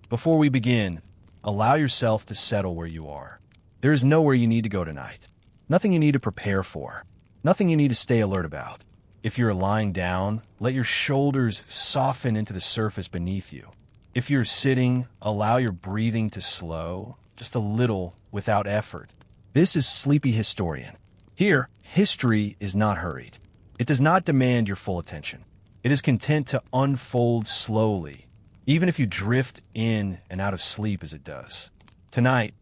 Before we begin, allow yourself to settle where you are. There is nowhere you need to go tonight. Nothing you need to prepare for. Nothing you need to stay alert about. If you're lying down, let your shoulders soften into the surface beneath you. If you're sitting, allow your breathing to slow, just a little without effort. This is Sleepy Historian. Here, history is not hurried. It does not demand your full attention. It is content to unfold slowly, even if you drift in and out of sleep as it does. Tonight,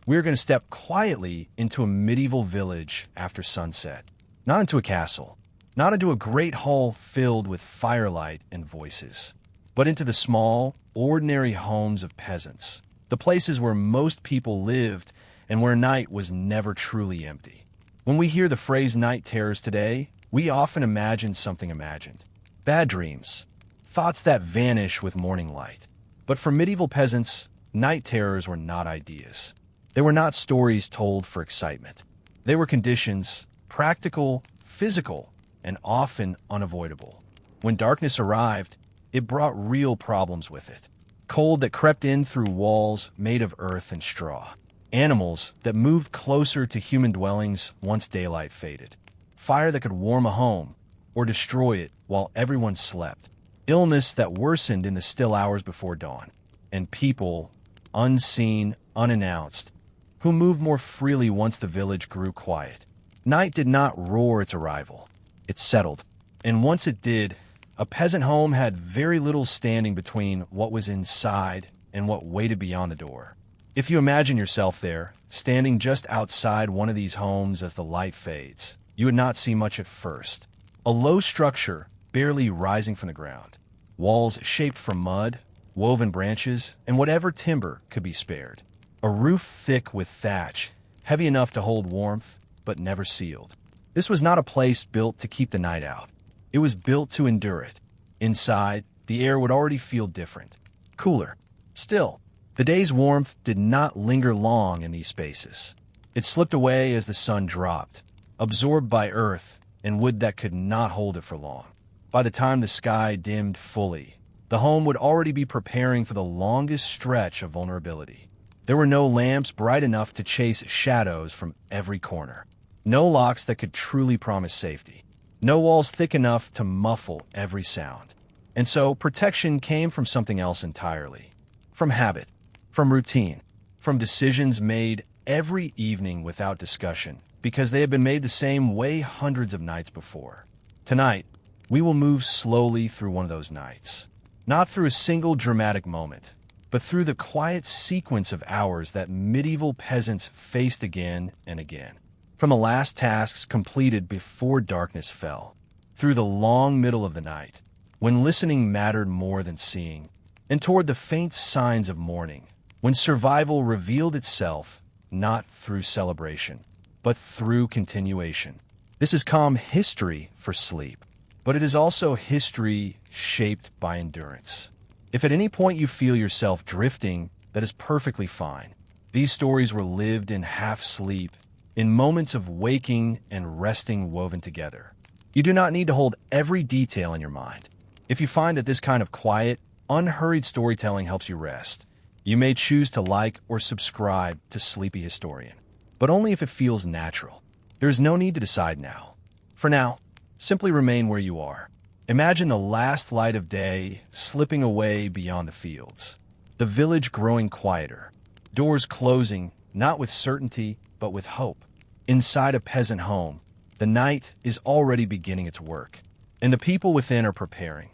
we're going to step quietly into a medieval village after sunset. Not into a castle, not into a great hall filled with firelight and voices, but into the small, ordinary homes of peasants, the places where most people lived and where night was never truly empty. When we hear the phrase night terrors today, we often imagine something imagined. Bad dreams, thoughts that vanish with morning light. But for medieval peasants, night terrors were not ideas. They were not stories told for excitement. They were conditions, practical, physical, and often unavoidable. When darkness arrived, it brought real problems with it. Cold that crept in through walls made of earth and straw. Animals that moved closer to human dwellings once daylight faded. Fire that could warm a home or destroy it while everyone slept. Illness that worsened in the still hours before dawn. And people, unseen, unannounced, who moved more freely once the village grew quiet. Night did not roar its arrival. It settled. And once it did, a peasant home had very little standing between what was inside and what waited beyond the door. If you imagine yourself there, standing just outside one of these homes as the light fades, you would not see much at first. A low structure barely rising from the ground. Walls shaped from mud, woven branches, and whatever timber could be spared. A roof thick with thatch, heavy enough to hold warmth, but never sealed. This was not a place built to keep the night out. It was built to endure it. Inside, the air would already feel different, cooler. Still, the day's warmth did not linger long in these spaces. It slipped away as the sun dropped, absorbed by earth and wood that could not hold it for long. By the time the sky dimmed fully, the home would already be preparing for the longest stretch of vulnerability. There were no lamps bright enough to chase shadows from every corner. No locks that could truly promise safety. No walls thick enough to muffle every sound. And so protection came from something else entirely. From habit, from routine, from decisions made every evening without discussion because they had been made the same way hundreds of nights before. Tonight, we will move slowly through one of those nights. Not through a single dramatic moment, but through the quiet sequence of hours that medieval peasants faced again and again. From the last tasks completed before darkness fell, through the long middle of the night, when listening mattered more than seeing, and toward the faint signs of morning, when survival revealed itself not through celebration, but through continuation. This is calm history for sleep, but it is also history shaped by endurance. If at any point you feel yourself drifting, that is perfectly fine. These stories were lived in half sleep, in moments of waking and resting woven together. You do not need to hold every detail in your mind. If you find that this kind of quiet, unhurried storytelling helps you rest, you may choose to like or subscribe to Sleepy Historian, but only if it feels natural. There is no need to decide now. For now, simply remain where you are. Imagine the last light of day slipping away beyond the fields, the village growing quieter, doors closing, not with certainty, but with hope. Inside a peasant home, the night is already beginning its work, and the people within are preparing,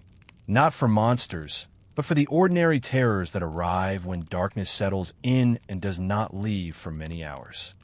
not for monsters, but for the ordinary terrors that arrive when darkness settles in and does not leave for many hours.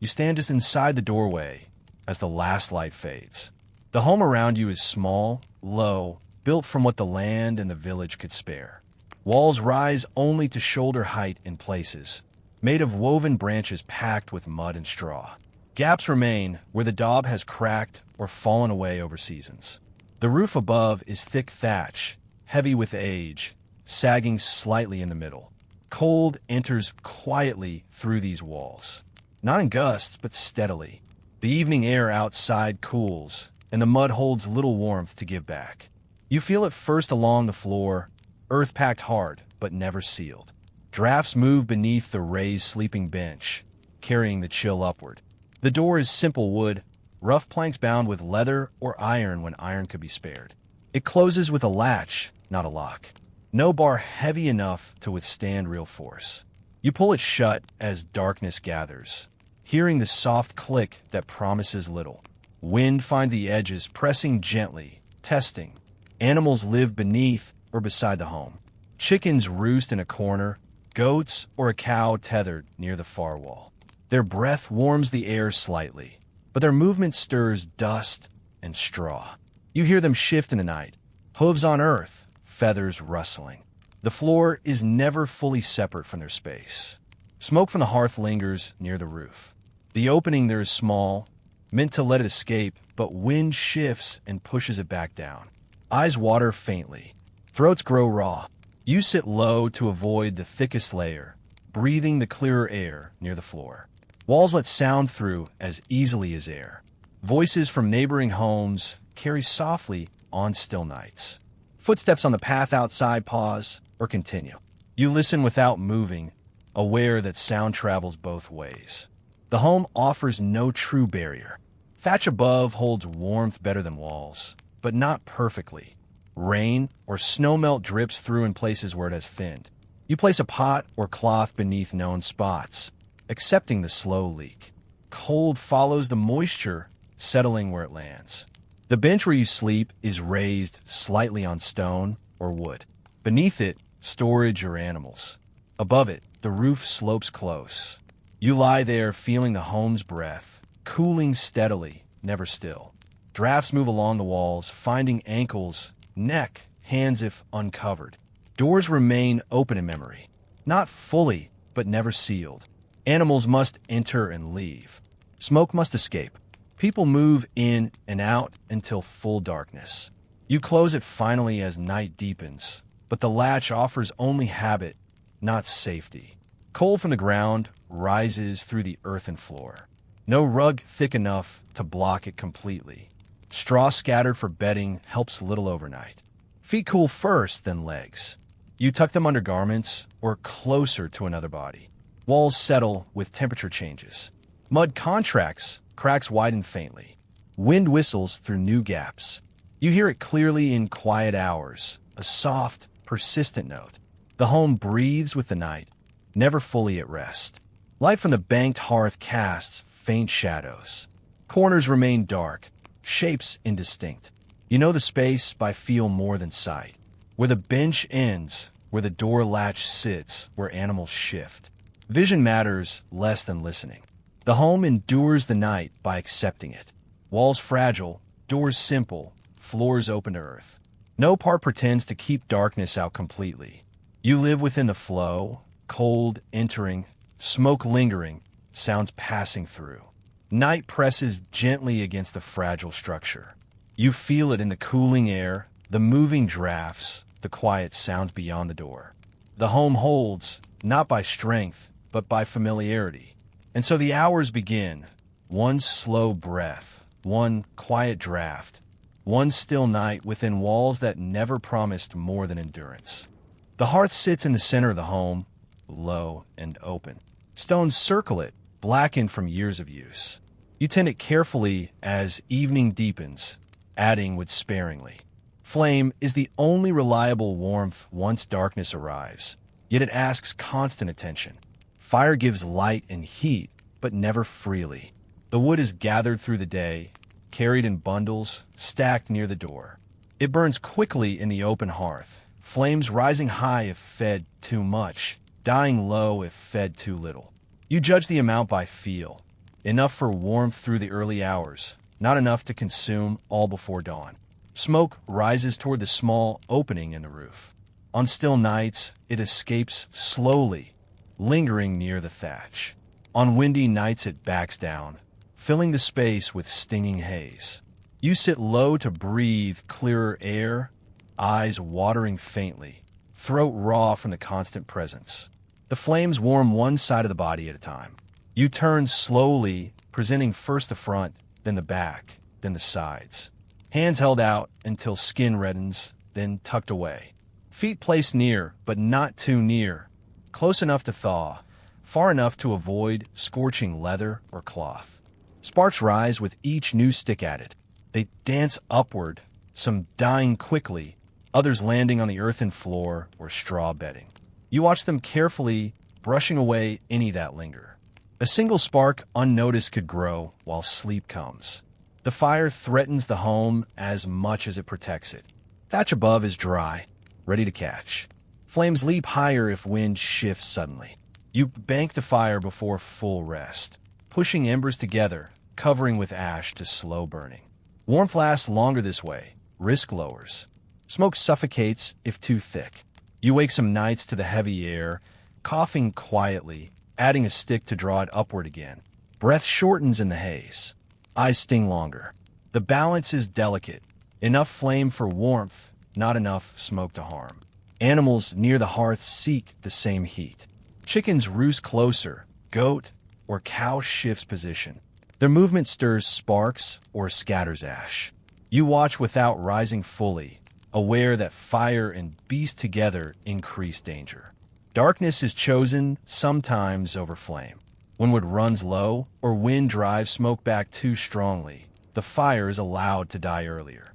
You stand just inside the doorway as the last light fades. The home around you is small, low, built from what the land and the village could spare. Walls rise only to shoulder height in places, made of woven branches packed with mud and straw. Gaps remain where the daub has cracked or fallen away over seasons. The roof above is thick thatch, heavy with age, sagging slightly in the middle. Cold enters quietly through these walls, not in gusts, but steadily. The evening air outside cools, and the mud holds little warmth to give back. You feel it first along the floor, earth packed hard, but never sealed. Drafts move beneath the raised sleeping bench, carrying the chill upward. The door is simple wood, rough planks bound with leather or iron when iron could be spared. It closes with a latch, not a lock. No bar heavy enough to withstand real force. You pull it shut as darkness gathers, hearing the soft click that promises little. Wind finds the edges, pressing gently, testing. Animals live beneath or beside the home. Chickens roost in a corner, goats or a cow tethered near the far wall. Their breath warms the air slightly, but their movement stirs dust and straw. You hear them shift in the night, hooves on earth, feathers rustling. The floor is never fully separate from their space. Smoke from the hearth lingers near the roof. The opening there is small, meant to let it escape, but wind shifts and pushes it back down. Eyes water faintly. Throats grow raw. You sit low to avoid the thickest layer, breathing the clearer air near the floor. Walls let sound through as easily as air. Voices from neighboring homes carry softly on still nights. Footsteps on the path outside pause or continue. You listen without moving, aware that sound travels both ways. The home offers no true barrier. Thatch above holds warmth better than walls, but not perfectly. Rain or snowmelt drips through in places where it has thinned. You place a pot or cloth beneath known spots, accepting the slow leak. Cold follows the moisture, settling where it lands. The bench where you sleep is raised slightly on stone or wood. Beneath it, storage or animals. Above it, the roof slopes close. You lie there feeling the home's breath, cooling steadily, never still. Drafts move along the walls, finding ankles, neck, hands if uncovered. Doors remain open in memory. Not fully, but never sealed. Animals must enter and leave. Smoke must escape. People move in and out until full darkness. You close it finally as night deepens, but the latch offers only habit, not safety. Cold from the ground rises through the earthen floor. No rug thick enough to block it completely. Straw scattered for bedding helps little overnight. Feet cool first, then legs. You tuck them under garments or closer to another body. Walls settle with temperature changes. Mud contracts, cracks widen faintly. Wind whistles through new gaps. You hear it clearly in quiet hours, a soft, persistent note. The home breathes with the night, never fully at rest. Light from the banked hearth casts faint shadows. Corners remain dark, shapes indistinct. You know the space by feel more than sight. Where the bench ends, where the door latch sits, where animals shift. Vision matters less than listening. The home endures the night by accepting it. Walls fragile, doors simple, floors open to earth. No part pretends to keep darkness out completely. You live within the flow, cold entering, smoke lingering, sounds passing through. Night presses gently against the fragile structure. You feel it in the cooling air, the moving drafts, the quiet sounds beyond the door. The home holds, not by strength, but by familiarity. And so the hours begin. One slow breath, one quiet draft, one still night within walls that never promised more than endurance. The hearth sits in the center of the home, low and open. Stones circle it, blackened from years of use. You tend it carefully as evening deepens, adding wood sparingly. Flame is the only reliable warmth once darkness arrives, yet it asks constant attention. Fire gives light and heat, but never freely. The wood is gathered through the day, carried in bundles, stacked near the door. It burns quickly in the open hearth, flames rising high if fed too much, dying low if fed too little. You judge the amount by feel. Enough for warmth through the early hours, not enough to consume all before dawn. Smoke rises toward the small opening in the roof. On still nights, it escapes slowly, lingering near the thatch. On windy nights, it backs down, filling the space with stinging haze. You sit low to breathe clearer air, eyes watering faintly, throat raw from the constant presence. The flames warm one side of the body at a time. You turn slowly, presenting first the front, then the back, then the sides. Hands held out until skin reddens, then tucked away. Feet placed near, but not too near. close enough to thaw, far enough to avoid scorching leather or cloth. Sparks rise with each new stick added. They dance upward, some dying quickly, others landing on the earthen floor or straw bedding. You watch them carefully, brushing away any that linger. A single spark unnoticed could grow while sleep comes. The fire threatens the home as much as it protects it. Thatch above is dry, ready to catch. Flames leap higher if wind shifts suddenly. You bank the fire before full rest, pushing embers together, covering with ash to slow burning. Warmth lasts longer this way, risk lowers. Smoke suffocates if too thick. You wake some nights to the heavy air, coughing quietly, adding a stick to draw it upward again. Breath shortens in the haze. Eyes sting longer. The balance is delicate. Enough flame for warmth, not enough smoke to harm. Animals near the hearth seek the same heat. Chickens roost closer. Goat or cow shifts position. Their movement stirs sparks or scatters ash. You watch without rising fully, aware that fire and beast together increase danger. Darkness is chosen sometimes over flame. When wood runs low or wind drives smoke back too strongly, the fire is allowed to die earlier.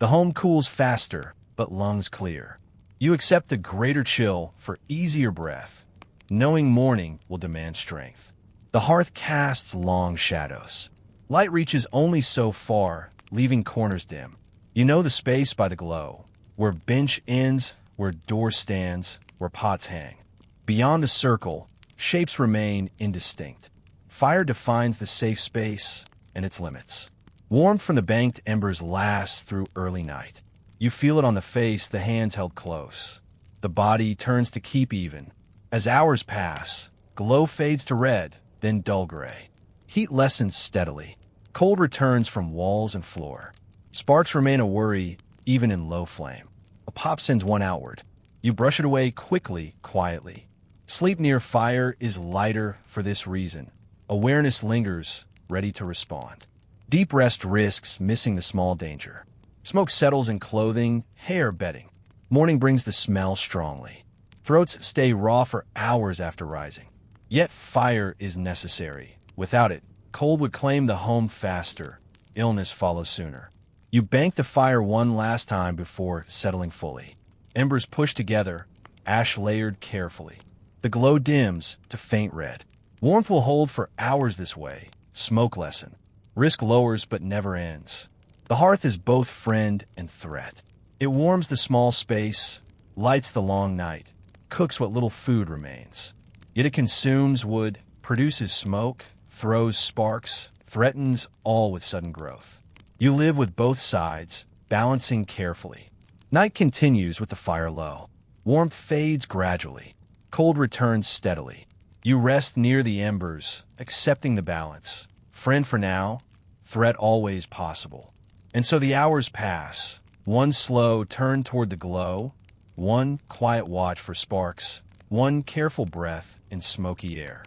The home cools faster, but lungs clear. You accept the greater chill for easier breath, knowing morning will demand strength. The hearth casts long shadows. Light reaches only so far, leaving corners dim. You know the space by the glow, where bench ends, where door stands, where pots hang. Beyond the circle, shapes remain indistinct. Fire defines the safe space and its limits. Warmth from the banked embers lasts through early night. You feel it on the face, the hands held close. The body turns to keep even. As hours pass, glow fades to red, then dull gray. Heat lessens steadily. Cold returns from walls and floor. Sparks remain a worry, even in low flame. A pop sends one outward. You brush it away quickly, quietly. Sleep near fire is lighter for this reason. Awareness lingers, ready to respond. Deep rest risks missing the small danger. Smoke settles in clothing, hair, bedding. Morning brings the smell strongly. Throats stay raw for hours after rising. Yet fire is necessary. Without it, cold would claim the home faster. Illness follows sooner. You bank the fire one last time before settling fully. Embers push together, ash layered carefully. The glow dims to faint red. Warmth will hold for hours this way. Smoke lessen. Risk lowers but never ends. The hearth is both friend and threat. It warms the small space, lights the long night, cooks what little food remains. Yet it consumes wood, produces smoke, throws sparks, threatens all with sudden growth. You live with both sides, balancing carefully. Night continues with the fire low. Warmth fades gradually. Cold returns steadily. You rest near the embers, accepting the balance. Friend for now, threat always possible. And so the hours pass. One slow turn toward the glow, one quiet watch for sparks, one careful breath in smoky air.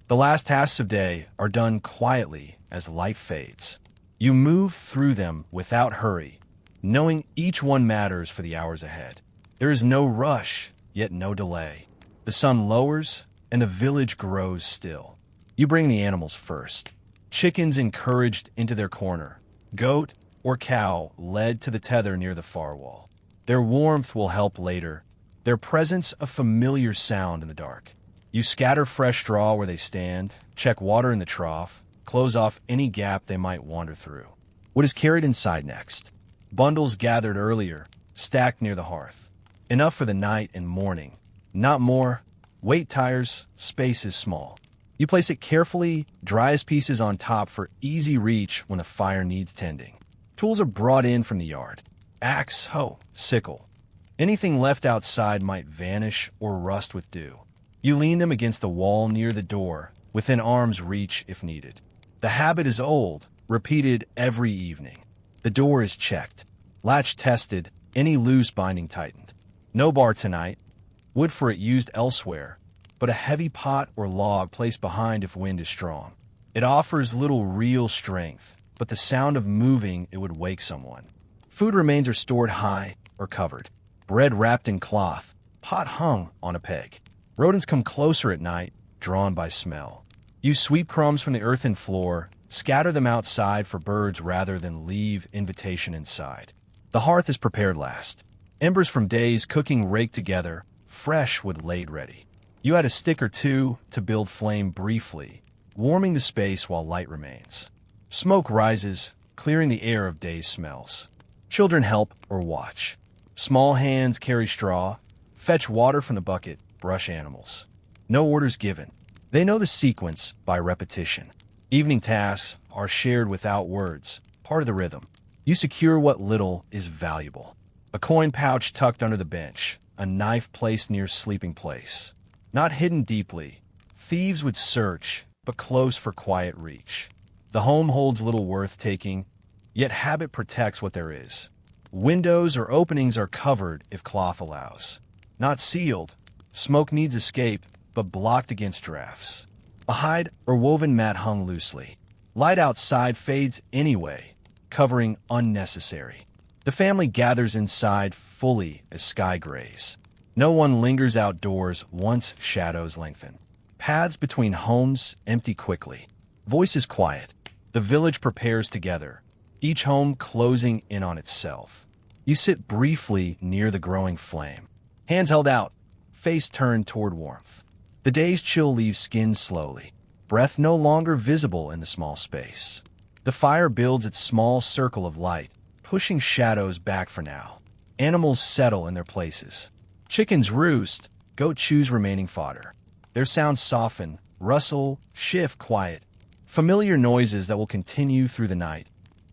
The last tasks of day are done quietly as light fades. You move through them without hurry, knowing each one matters for the hours ahead. There is no rush, yet no delay. The sun lowers, and the village grows still. You bring the animals first. Chickens encouraged into their corner. Goat or cow led to the tether near the far wall. Their warmth will help later. Their presence a familiar sound in the dark. You scatter fresh straw where they stand, check water in the trough, close off any gap they might wander through. What is carried inside next? Bundles gathered earlier, stacked near the hearth. Enough for the night and morning. Not more. Weight tires, space is small. You place it carefully, driest pieces on top for easy reach when the fire needs tending. Tools are brought in from the yard. Axe, hoe, sickle. Anything left outside might vanish or rust with dew. You lean them against the wall near the door, within arm's reach if needed. The habit is old, repeated every evening. The door is checked. Latch tested, any loose binding tightened. No bar tonight. Wood for it used elsewhere, but a heavy pot or log placed behind if wind is strong. It offers little real strength, but the sound of moving it would wake someone. Food remains are stored high or covered. Bread wrapped in cloth, pot hung on a peg. Rodents come closer at night, drawn by smell. You sweep crumbs from the earthen floor, scatter them outside for birds rather than leave invitation inside. The hearth is prepared last. Embers from days cooking raked together, fresh wood laid ready. You add a stick or two to build flame briefly, warming the space while light remains. Smoke rises, clearing the air of day's smells. Children help or watch. Small hands carry straw, fetch water from the bucket, brush animals. No orders given. They know the sequence by repetition. Evening tasks are shared without words, part of the rhythm. You secure what little is valuable. A coin pouch tucked under the bench, a knife placed near sleeping place. Not hidden deeply. Thieves would search, but close for quiet reach. The home holds little worth taking, yet habit protects what there is. Windows or openings are covered if cloth allows. Not sealed. Smoke needs escape, but blocked against drafts. A hide or woven mat hung loosely. Light outside fades anyway, covering unnecessary. The family gathers inside fully as sky grays. No one lingers outdoors once shadows lengthen. Paths between homes empty quickly. Voices quiet. The village prepares together, each home closing in on itself. You sit briefly near the growing flame. Hands held out, face turned toward warmth. The day's chill leaves skin slowly, breath no longer visible in the small space. The fire builds its small circle of light, pushing shadows back for now. Animals settle in their places. Chickens roost, goat choose remaining fodder. Their sounds soften, rustle, shift quiet. Familiar noises that will continue through the night,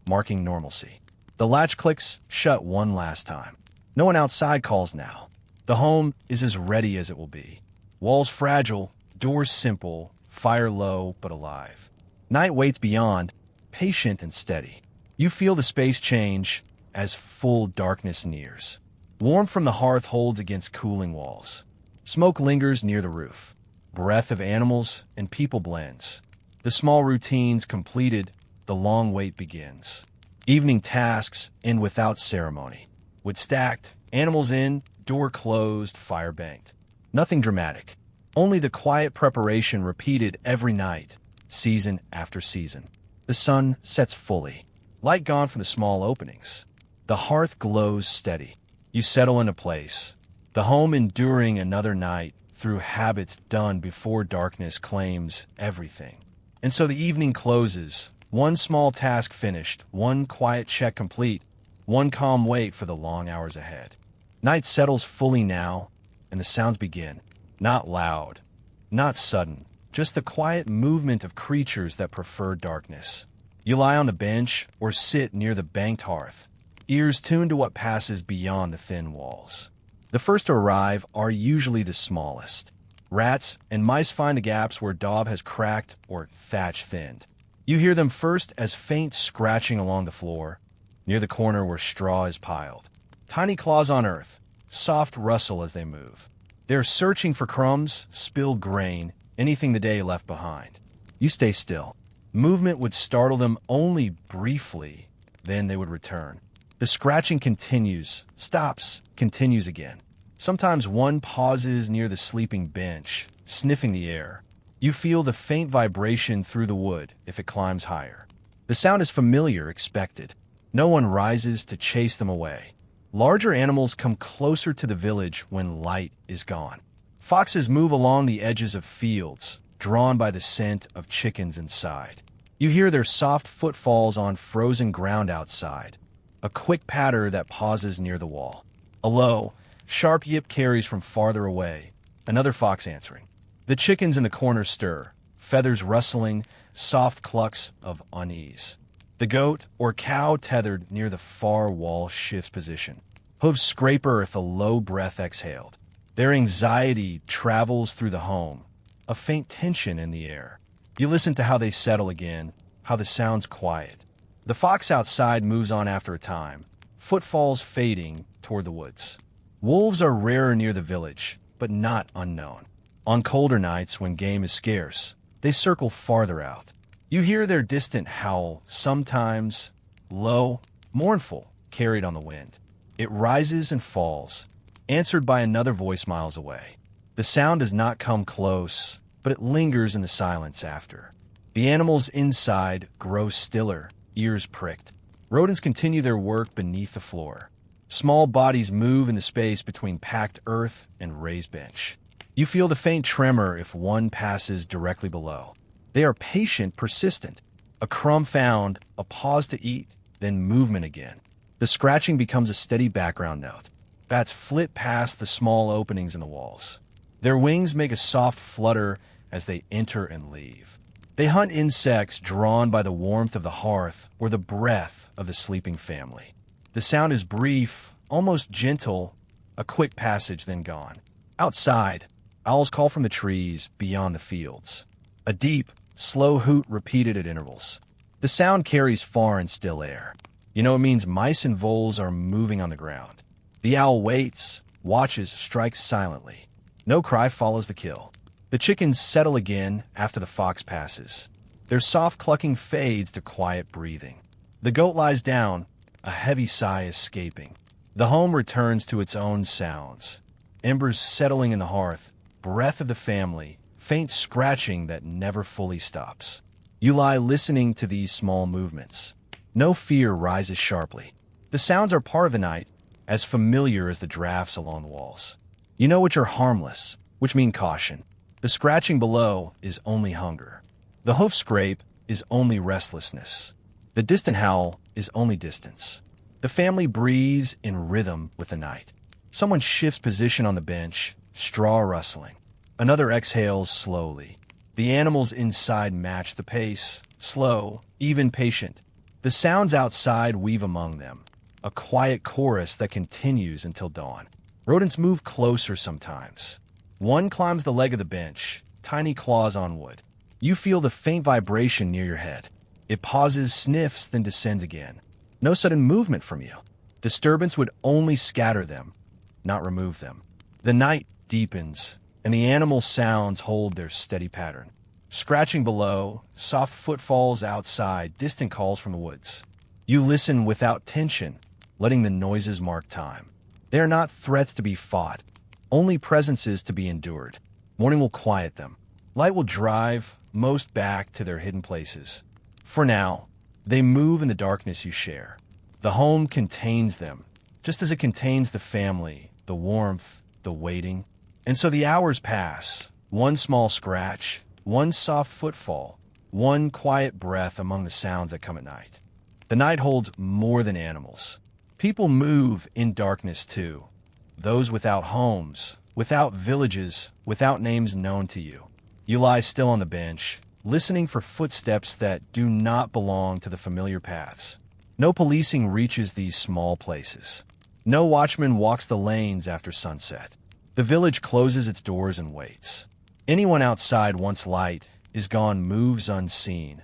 marking normalcy. The latch clicks shut one last time. No one outside calls now. The home is as ready as it will be. Walls fragile, doors simple, fire low but alive. Night waits beyond, patient and steady. You feel the space change as full darkness nears. Warmth from the hearth holds against cooling walls. Smoke lingers near the roof. Breath of animals and people blends. The small routines completed, the long wait begins. Evening tasks end without ceremony. Wood stacked, animals in, door closed, fire banked. Nothing dramatic. Only the quiet preparation repeated every night, season after season. The sun sets fully. Light gone from the small openings. The hearth glows steady. You settle into place. The home enduring another night through habits done before darkness claims everything. And so the evening closes, one small task finished, one quiet check complete, one calm wait for the long hours ahead. Night settles fully now, and the sounds begin. Not loud, not sudden, just the quiet movement of creatures that prefer darkness. You lie on the bench or sit near the banked hearth, ears tuned to what passes beyond the thin walls. The first to arrive are usually the smallest. Rats and mice find the gaps where daub has cracked or thatch thinned. You hear them first as faint scratching along the floor, near the corner where straw is piled. Tiny claws on earth, soft rustle as they move. They're searching for crumbs, spilled grain, anything the day left behind. You stay still. Movement would startle them only briefly, then they would return. The scratching continues, stops, continues again. Sometimes one pauses near the sleeping bench, sniffing the air. You feel the faint vibration through the wood if it climbs higher. The sound is familiar, expected. No one rises to chase them away. Larger animals come closer to the village when light is gone. Foxes move along the edges of fields, drawn by the scent of chickens inside. You hear their soft footfalls on frozen ground outside, a quick patter that pauses near the wall. A low, sharp yip carries from farther away, another fox answering. The chickens in the corner stir, feathers rustling, soft clucks of unease. The goat or cow tethered near the far wall shifts position. Hooves scrape earth, a low breath exhaled. Their anxiety travels through the home, a faint tension in the air. You listen to how they settle again, how the sound's quiet. The fox outside moves on after a time, footfalls fading toward the woods. Wolves are rarer near the village, but not unknown. On colder nights when game is scarce, they circle farther out. You hear their distant howl, sometimes low, mournful, carried on the wind. It rises and falls, answered by another voice miles away. The sound does not come close, but it lingers in the silence after. The animals inside grow stiller, ears pricked. Rodents continue their work beneath the floor. Small bodies move in the space between packed earth and raised bench. You feel the faint tremor if one passes directly below. They are patient, persistent. A crumb found, a pause to eat, then movement again. The scratching becomes a steady background note. Bats flit past the small openings in the walls. Their wings make a soft flutter as they enter and leave. They hunt insects drawn by the warmth of the hearth or the breath of the sleeping family. The sound is brief, almost gentle, a quick passage then gone. Outside, owls call from the trees beyond the fields. A deep, slow hoot repeated at intervals. The sound carries far in still air. You know it means mice and voles are moving on the ground. The owl waits, watches, strikes silently. No cry follows the kill. The chickens settle again after the fox passes. Their soft clucking fades to quiet breathing. The goat lies down, a heavy sigh escaping. The home returns to its own sounds. Embers settling in the hearth, breath of the family, faint scratching that never fully stops. You lie listening to these small movements. No fear rises sharply. The sounds are part of the night, as familiar as the drafts along the walls. You know which are harmless, which mean caution. The scratching below is only hunger. The hoof scrape is only restlessness. The distant howl is only distance. The family breathes in rhythm with the night. Someone shifts position on the bench, straw rustling. Another exhales slowly. The animals inside match the pace, slow, even patient. The sounds outside weave among them, a quiet chorus that continues until dawn. Rodents move closer sometimes. One climbs the leg of the bench, tiny claws on wood. You feel the faint vibration near your head. It pauses, sniffs, then descends again. No sudden movement from you. Disturbance would only scatter them, not remove them. The night deepens, and the animal sounds hold their steady pattern. Scratching below, soft footfalls outside, distant calls from the woods. You listen without tension, letting the noises mark time. They are not threats to be fought, only presences to be endured. Morning will quiet them. Light will drive most back to their hidden places. For now, they move in the darkness you share. The home contains them, just as it contains the family, the warmth, the waiting. And so the hours pass, one small scratch, one soft footfall, one quiet breath among the sounds that come at night. The night holds more than animals. People move in darkness too. Those without homes, without villages, without names known to you. You lie still on the bench, listening for footsteps that do not belong to the familiar paths. No policing reaches these small places. No watchman walks the lanes after sunset. The village closes its doors and waits. Anyone outside once light is gone, moves unseen,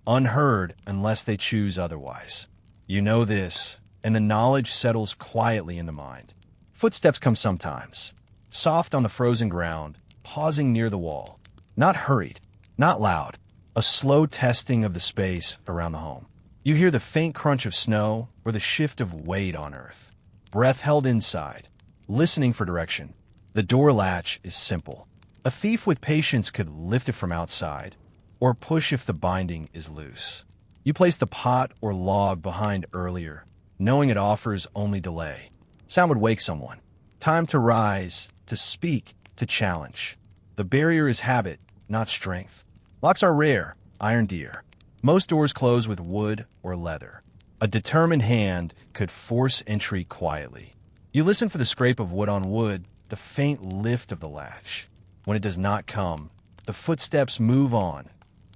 unheard unless they choose otherwise. You know this, and the knowledge settles quietly in the mind. Footsteps come sometimes, soft on the frozen ground, pausing near the wall. Not hurried, not loud, a slow testing of the space around the home. You hear the faint crunch of snow or the shift of weight on earth. Breath held inside, listening for direction. The door latch is simple. A thief with patience could lift it from outside, or push if the binding is loose. You place the pot or log behind earlier, knowing it offers only delay. Sound would wake someone. Time to rise, to speak, to challenge. The barrier is habit, not strength. Locks are rare, iron dear. Most doors close with wood or leather. A determined hand could force entry quietly. You listen for the scrape of wood on wood, the faint lift of the latch. When it does not come, the footsteps move on,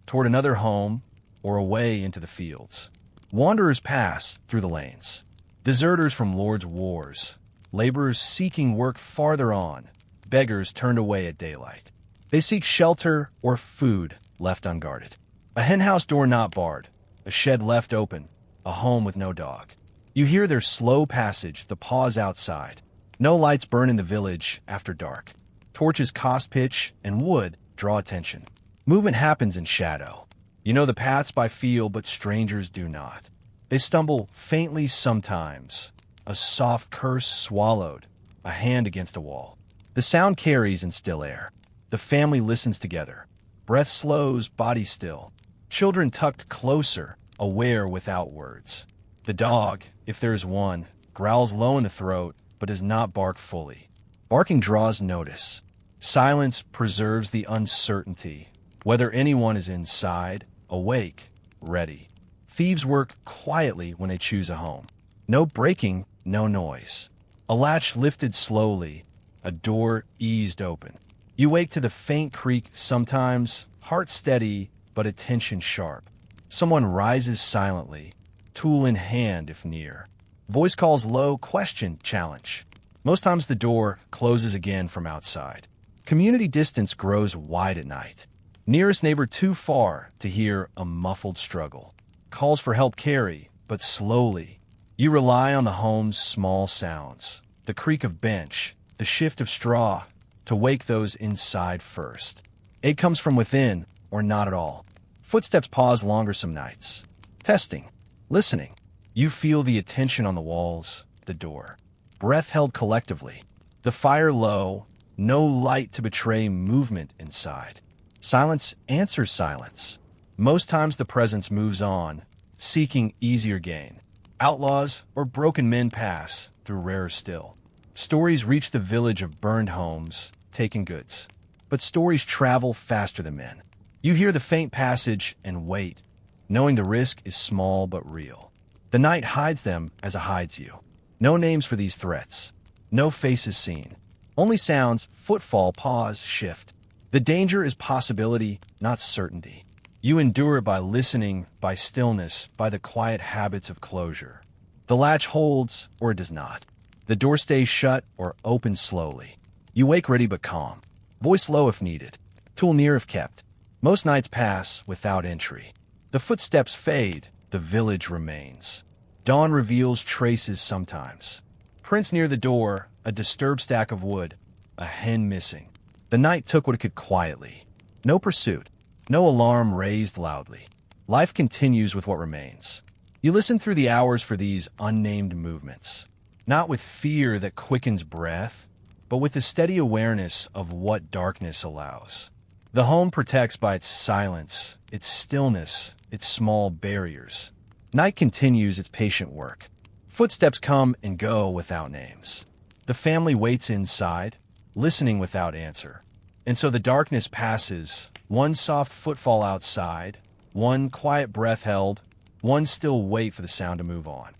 toward another home or away into the fields. Wanderers pass through the lanes. Deserters from lords' wars. Laborers seeking work farther on. Beggars turned away at daylight. They seek shelter or food left unguarded. A henhouse door not barred. A shed left open. A home with no dog. You hear their slow passage, the pause outside. No lights burn in the village after dark. Torches cost pitch, and wood draw attention. Movement happens in shadow. You know the paths by feel, but strangers do not. They stumble faintly sometimes. A soft curse swallowed, a hand against a wall. The sound carries in still air. The family listens together. Breath slows, body still. Children tucked closer, aware without words. The dog, if there is one, growls low in the throat, but does not bark fully. Barking draws notice. Silence preserves the uncertainty, whether anyone is inside, awake, ready. Thieves work quietly when they choose a home. No breaking, no noise. A latch lifted slowly, a door eased open. You wake to the faint creak sometimes, heart steady, but attention sharp. Someone rises silently, tool in hand if near. Voice calls low, question, challenge. Most times the door closes again from outside. Community distance grows wide at night. Nearest neighbor too far to hear a muffled struggle. Calls for help carry, but slowly. You rely on the home's small sounds. The creak of bench, the shift of straw, to wake those inside first. Aid comes from within, or not at all. Footsteps pause longer some nights. Testing. Listening. You feel the attention on the walls, the door. Breath held collectively. The fire low, no light to betray movement inside. Silence answers silence. Most times the presence moves on, seeking easier gain. Outlaws or broken men pass, through rarer still. Stories reach the village of burned homes, taken goods. But stories travel faster than men. You hear the faint passage and wait, knowing the risk is small but real. The night hides them as it hides you. No names for these threats. No faces seen. Only sounds, footfall, pause, shift. The danger is possibility, not certainty. You endure it by listening, by stillness, by the quiet habits of closure. The latch holds, or it does not. The door stays shut or opens slowly. You wake ready but calm. Voice low if needed. Tool near if kept. Most nights pass without entry. The footsteps fade, the village remains. Dawn reveals traces sometimes. Prints near the door, a disturbed stack of wood, a hen missing. The night took what it could quietly. No pursuit, no alarm raised loudly. Life continues with what remains. You listen through the hours for these unnamed movements. Not with fear that quickens breath, but with the steady awareness of what darkness allows. The home protects by its silence, its stillness, its small barriers. Night continues its patient work. Footsteps come and go without names. The family waits inside, listening without answer. And so the darkness passes, one soft footfall outside, one quiet breath held, one still wait for the sound to move on.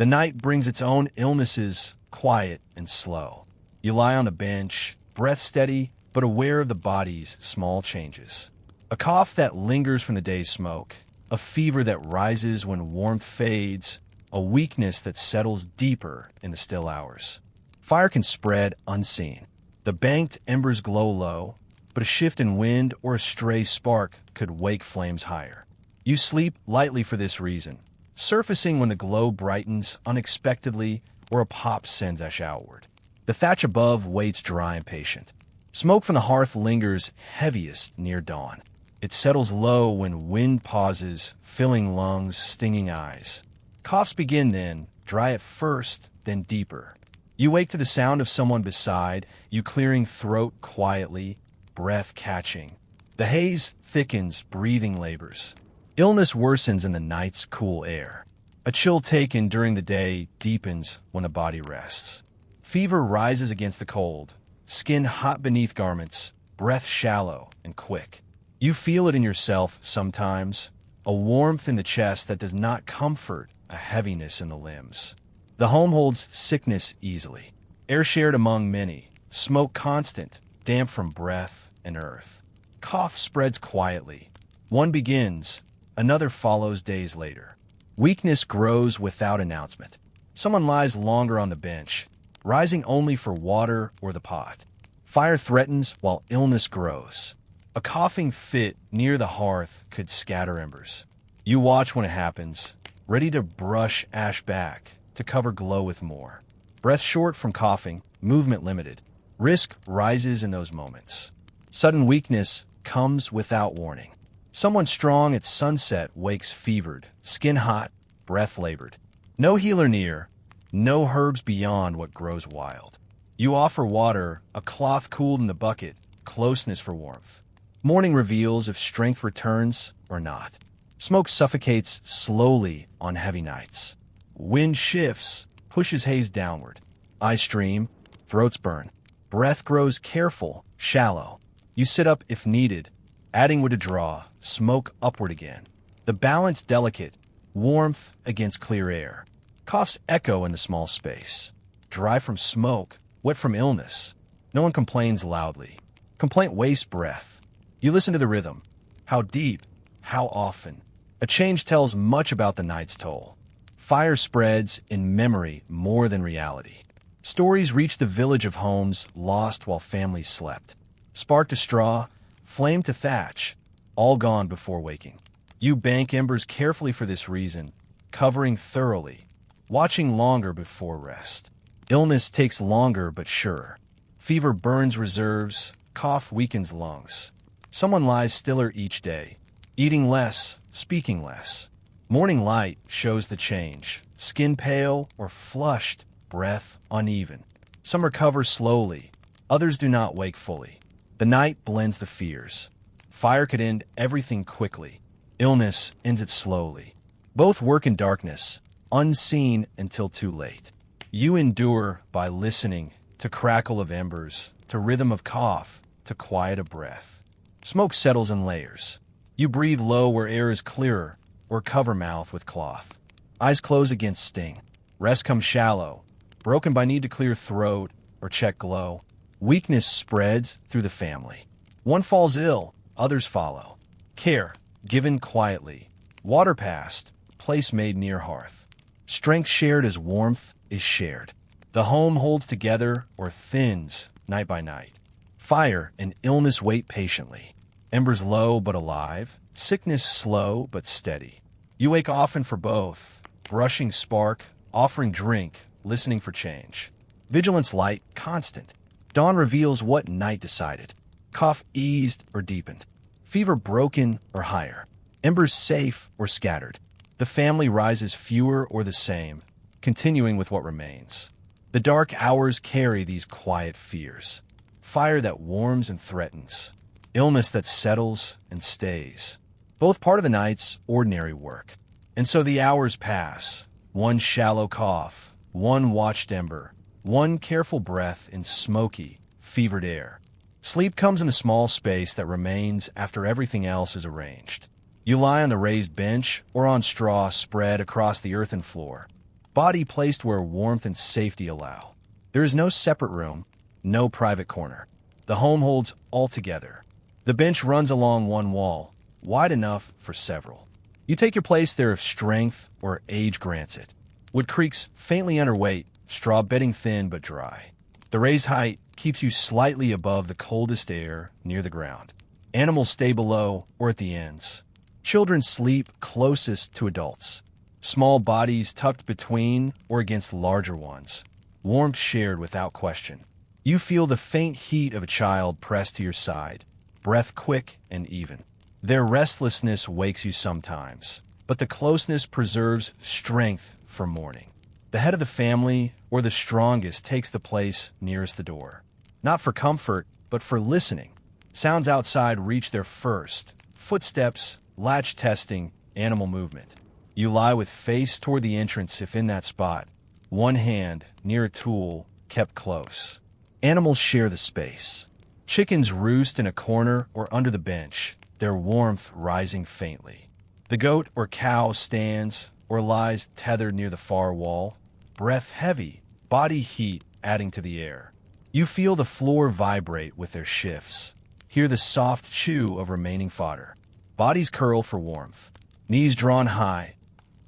The night brings its own illnesses, quiet and slow. You lie on the bench, breath steady, but aware of the body's small changes. A cough that lingers from the day's smoke, a fever that rises when warmth fades, a weakness that settles deeper in the still hours. Fire can spread unseen. The banked embers glow low, but a shift in wind or a stray spark could wake flames higher. You sleep lightly for this reason, surfacing when the glow brightens unexpectedly or a pop sends ash outward. The thatch above waits dry and patient. Smoke from the hearth lingers heaviest near dawn. It settles low when wind pauses, filling lungs, stinging eyes. Coughs begin then, dry at first, then deeper. You wake to the sound of someone beside, you clearing throat quietly, breath catching. The haze thickens, breathing labors. Illness worsens in the night's cool air. A chill taken during the day deepens when the body rests. Fever rises against the cold, skin hot beneath garments, breath shallow and quick. You feel it in yourself sometimes, a warmth in the chest that does not comfort, a heaviness in the limbs. The home holds sickness easily. Air shared among many, smoke constant, damp from breath and earth. Cough spreads quietly. One begins, another follows days later. Weakness grows without announcement. Someone lies longer on the bench, rising only for water or the pot. Fire threatens while illness grows. A coughing fit near the hearth could scatter embers. You watch when it happens, ready to brush ash back, to cover glow with more. Breath short from coughing, movement limited. Risk rises in those moments. Sudden weakness comes without warning. Someone strong at sunset wakes fevered, skin hot, breath labored. No healer near, no herbs beyond what grows wild. You offer water, a cloth cooled in the bucket, closeness for warmth. Morning reveals if strength returns or not. Smoke suffocates slowly on heavy nights. Wind shifts, pushes haze downward. Eyes stream, throats burn. Breath grows careful, shallow. You sit up if needed, adding wood to draw, smoke upward again. The balance delicate, warmth against clear air. Coughs echo in the small space. Dry from smoke, wet from illness. No one complains loudly. Complaint wastes breath. You listen to the rhythm. How deep, how often. A change tells much about the night's toll. Fire spreads in memory more than reality. Stories reach the village of homes lost while families slept. Spark to straw, flame to thatch, all gone before waking. You bank embers carefully for this reason, covering thoroughly, watching longer before rest. Illness takes longer but surer. Fever burns reserves, cough weakens lungs. Someone lies stiller each day, eating less, speaking less. Morning light shows the change, skin pale or flushed, breath uneven. Some recover slowly, others do not wake fully. The night blends the fears. Fire could end everything quickly. Illness ends it slowly. Both work in darkness, unseen until too late. You endure by listening to crackle of embers, to rhythm of cough, to quiet of breath. Smoke settles in layers. You breathe low where air is clearer, or cover mouth with cloth. Eyes close against sting. Rest comes shallow, broken by need to clear throat or check glow. Weakness spreads through the family. One falls ill, others follow. Care, given quietly. Water passed, place made near hearth. Strength shared as warmth is shared. The home holds together or thins night by night. Fire and illness wait patiently. Embers low but alive, sickness slow but steady. You wake often for both, brushing spark, offering drink, listening for change. Vigilance light constant. Dawn reveals what night decided. Cough eased or deepened. Fever broken or higher. Embers safe or scattered. The family rises fewer or the same, continuing with what remains. The dark hours carry these quiet fears. Fire that warms and threatens. Illness that settles and stays. Both part of the night's ordinary work. And so the hours pass. One shallow cough, one watched ember, one careful breath in smoky, fevered air. Sleep comes in a small space that remains after everything else is arranged. You lie on the raised bench or on straw spread across the earthen floor, body placed where warmth and safety allow. There is no separate room, no private corner. The home holds all together. The bench runs along one wall, wide enough for several. You take your place there if strength or age grants it. Wood creaks faintly underweight, straw bedding thin but dry. The raised height keeps you slightly above the coldest air near the ground. Animals stay below or at the ends. Children sleep closest to adults. Small bodies tucked between or against larger ones. Warmth shared without question. You feel the faint heat of a child pressed to your side, breath quick and even. Their restlessness wakes you sometimes, but the closeness preserves strength for morning. The head of the family, or the strongest, takes the place nearest the door. Not for comfort, but for listening. Sounds outside reach there first. Footsteps, latch testing, animal movement. You lie with face toward the entrance if in that spot. One hand, near a tool, kept close. Animals share the space. Chickens roost in a corner or under the bench, their warmth rising faintly. The goat or cow stands or lies tethered near the far wall, breath heavy, body heat adding to the air. You feel the floor vibrate with their shifts. Hear the soft chew of remaining fodder. Bodies curl for warmth. Knees drawn high,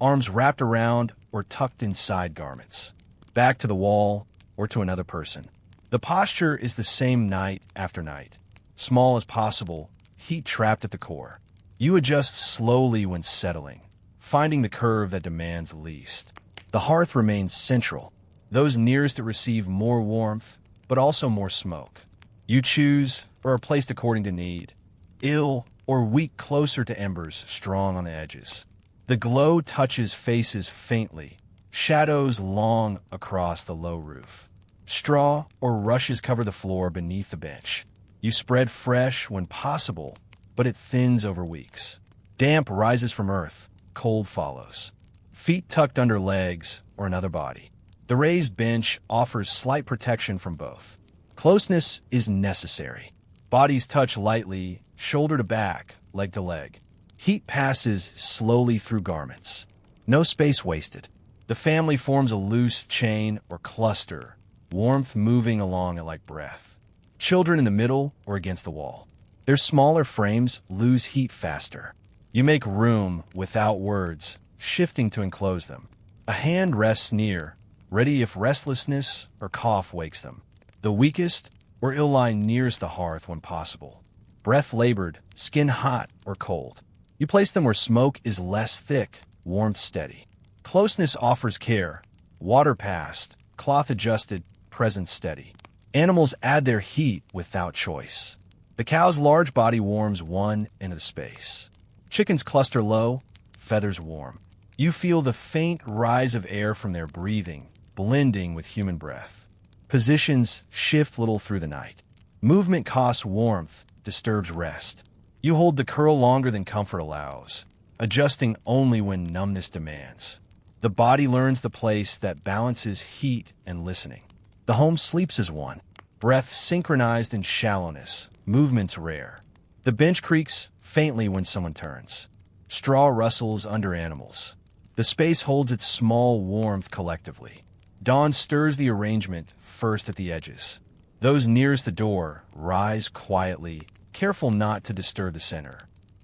arms wrapped around or tucked inside garments. Back to the wall or to another person. The posture is the same night after night. Small as possible, heat trapped at the core. You adjust slowly when settling, finding the curve that demands least. The hearth remains central. Those nearest it receive more warmth, but also more smoke. You choose or are placed according to need. Ill or weak closer to embers, strong on the edges. The glow touches faces faintly, shadows long across the low roof. Straw or rushes cover the floor beneath the bench. You spread fresh when possible, but it thins over weeks. Damp rises from earth, cold follows. Feet tucked under legs or another body. The raised bench offers slight protection from both. Closeness is necessary. Bodies touch lightly, shoulder to back, leg to leg. Heat passes slowly through garments. No space wasted. The family forms a loose chain or cluster, warmth moving along it like breath. Children in the middle or against the wall. Their smaller frames lose heat faster. You make room without words, shifting to enclose them. A hand rests near, ready if restlessness or cough wakes them. The weakest or ill lie nearest the hearth when possible. Breath labored, skin hot or cold. You place them where smoke is less thick, warmth steady. Closeness offers care. Water passed, cloth adjusted, presence steady. Animals add their heat without choice. The cow's large body warms one into the space. Chickens cluster low, feathers warm. You feel the faint rise of air from their breathing, blending with human breath. Positions shift little through the night. Movement costs warmth, disturbs rest. You hold the curl longer than comfort allows, adjusting only when numbness demands. The body learns the place that balances heat and listening. The home sleeps as one, breath synchronized in shallowness, movements rare. The bench creaks faintly when someone turns. Straw rustles under animals. The space holds its small warmth collectively. Dawn stirs the arrangement first at the edges. Those nearest the door rise quietly, careful not to disturb the center.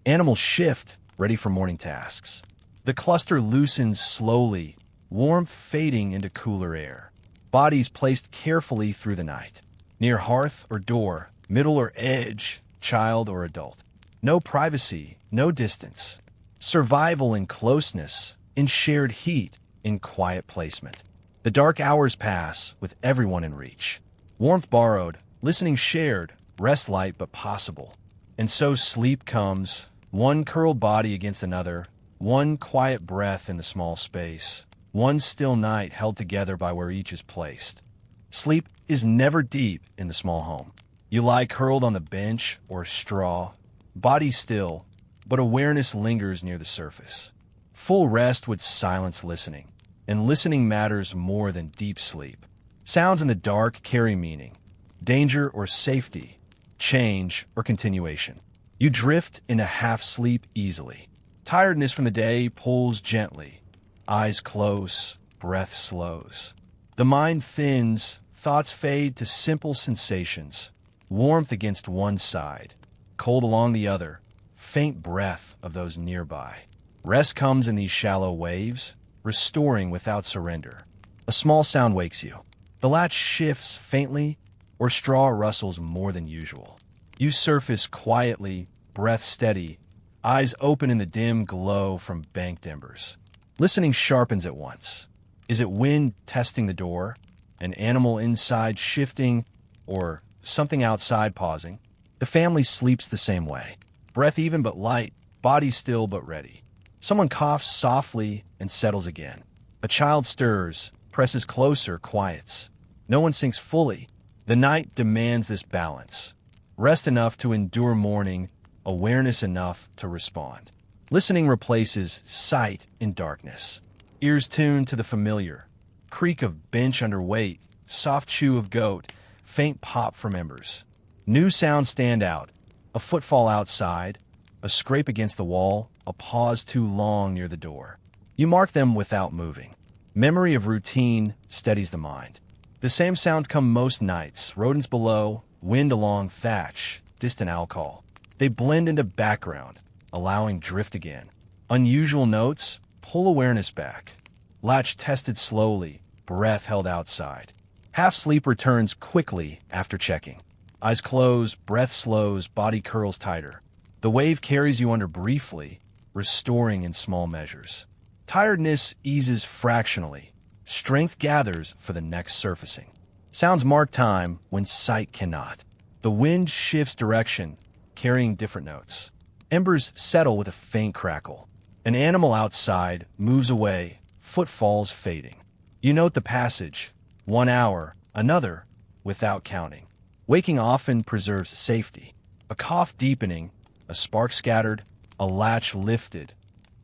Animals shift, ready for morning tasks. The cluster loosens slowly, warmth fading into cooler air. Bodies placed carefully through the night. Near hearth or door, middle or edge, child or adult. No privacy, no distance. Survival in closeness, in shared heat, in quiet placement. The dark hours pass with everyone in reach. Warmth borrowed, listening shared, rest light but possible. And so sleep comes, one curled body against another, one quiet breath in the small space, one still night held together by where each is placed. Sleep is never deep in the small home. You lie curled on the bench or straw, body still, but awareness lingers near the surface. Full rest would silence listening, and listening matters more than deep sleep. Sounds in the dark carry meaning, danger or safety, change or continuation. You drift into half-sleep easily. Tiredness from the day pulls gently. Eyes close, breath slows. The mind thins, thoughts fade to simple sensations. Warmth against one side, cold along the other, faint breath of those nearby. Rest comes in these shallow waves, restoring without surrender. A small sound wakes you. The latch shifts faintly, or straw rustles more than usual. You surface quietly, breath steady, eyes open in the dim glow from banked embers. Listening sharpens at once. Is it wind testing the door? An animal inside shifting? Or something outside pausing? The family sleeps the same way. Breath even but light, body still but ready. Someone coughs softly and settles again. A child stirs, presses closer, quiets. No one sinks fully. The night demands this balance. Rest enough to endure mourning, awareness enough to respond. Listening replaces sight in darkness. Ears tuned to the familiar. Creak of bench under weight, soft chew of goat, faint pop from embers. New sounds stand out. A footfall outside, a scrape against the wall, a pause too long near the door. You mark them without moving. Memory of routine steadies the mind. The same sounds come most nights, rodents below, wind along thatch, distant owl call. They blend into background, allowing drift again. Unusual notes pull awareness back. Latch tested slowly, breath held outside. Half sleep returns quickly after checking. Eyes close, breath slows, body curls tighter. The wave carries you under briefly, restoring in small measures. Tiredness eases fractionally. Strength gathers for the next surfacing. Sounds mark time when sight cannot. The wind shifts direction, carrying different notes. Embers settle with a faint crackle. An animal outside moves away, footfalls fading. You note the passage. 1 hour, Another, without counting. Waking often preserves safety. A cough deepening, a spark scattered, a latch lifted.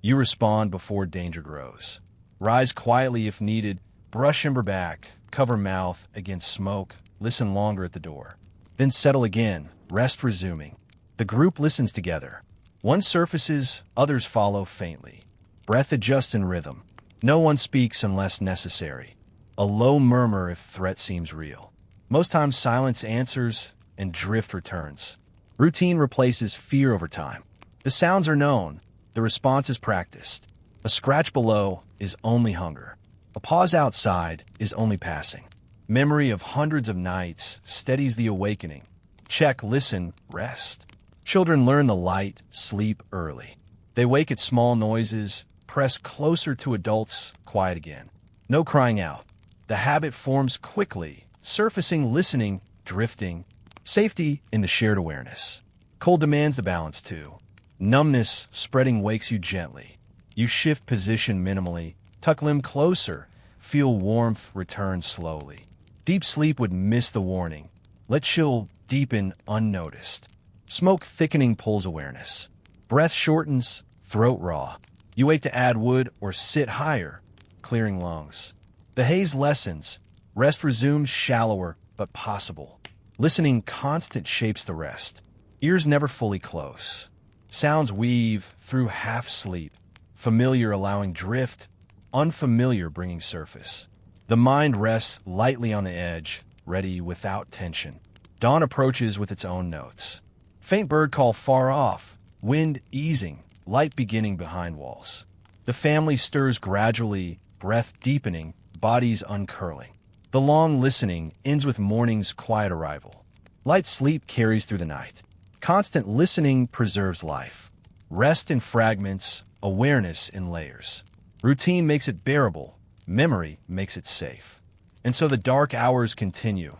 You respond before danger grows. Rise quietly if needed, brush ember back, cover mouth against smoke, listen longer at the door. Then settle again, rest resuming. The group listens together. One surfaces, others follow faintly. Breath adjusts in rhythm. No one speaks unless necessary. A low murmur if threat seems real. Most times silence answers and drift returns. Routine replaces fear over time. The sounds are known. The response is practiced. A scratch below is only hunger. A pause outside is only passing. Memory of hundreds of nights steadies the awakening. Check, listen, rest. Children learn the light, sleep early. They wake at small noises, press closer to adults, quiet again. No crying out. The habit forms quickly, surfacing, listening, drifting. Safety in the shared awareness. Cold demands the balance too. Numbness spreading wakes you gently. You shift position minimally, tuck limb closer, feel warmth return slowly. Deep sleep would miss the warning. Let chill deepen unnoticed. Smoke thickening pulls awareness. Breath shortens, throat raw. You wait to add wood or sit higher, clearing lungs. The haze lessens. Rest resumes shallower but possible. Listening constant shapes the rest. Ears never fully close. Sounds weave through half sleep. Familiar allowing drift, unfamiliar bringing surface. The mind rests lightly on the edge, ready without tension. Dawn approaches with its own notes. Faint bird call far off, wind easing, light beginning behind walls. The family stirs gradually, breath deepening, bodies uncurling. The long listening ends with morning's quiet arrival. Light sleep carries through the night. Constant listening preserves life. Rest in fragments, awareness in layers. Routine makes it bearable. Memory makes it safe. And so the dark hours continue.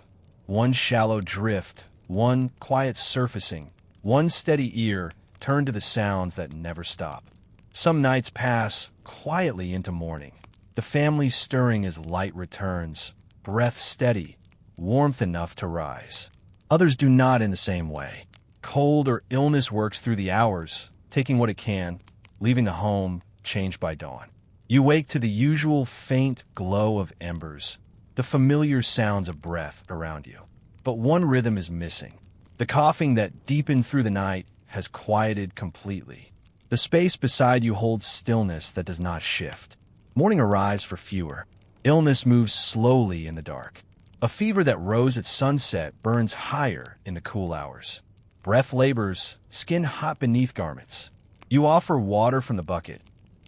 One shallow drift, one quiet surfacing, one steady ear turned to the sounds that never stop. Some nights pass quietly into morning. The family stirring as light returns, breath steady, warmth enough to rise. Others do not in the same way. Cold or illness works through the hours, taking what it can, leaving the home changed by dawn. You wake to the usual faint glow of embers, the familiar sounds of breath around you. But one rhythm is missing. The coughing that deepened through the night has quieted completely. The space beside you holds stillness that does not shift. Morning arrives for fewer. Illness moves slowly in the dark. A fever that rose at sunset burns higher in the cool hours. Breath labors, skin hot beneath garments. You offer water from the bucket,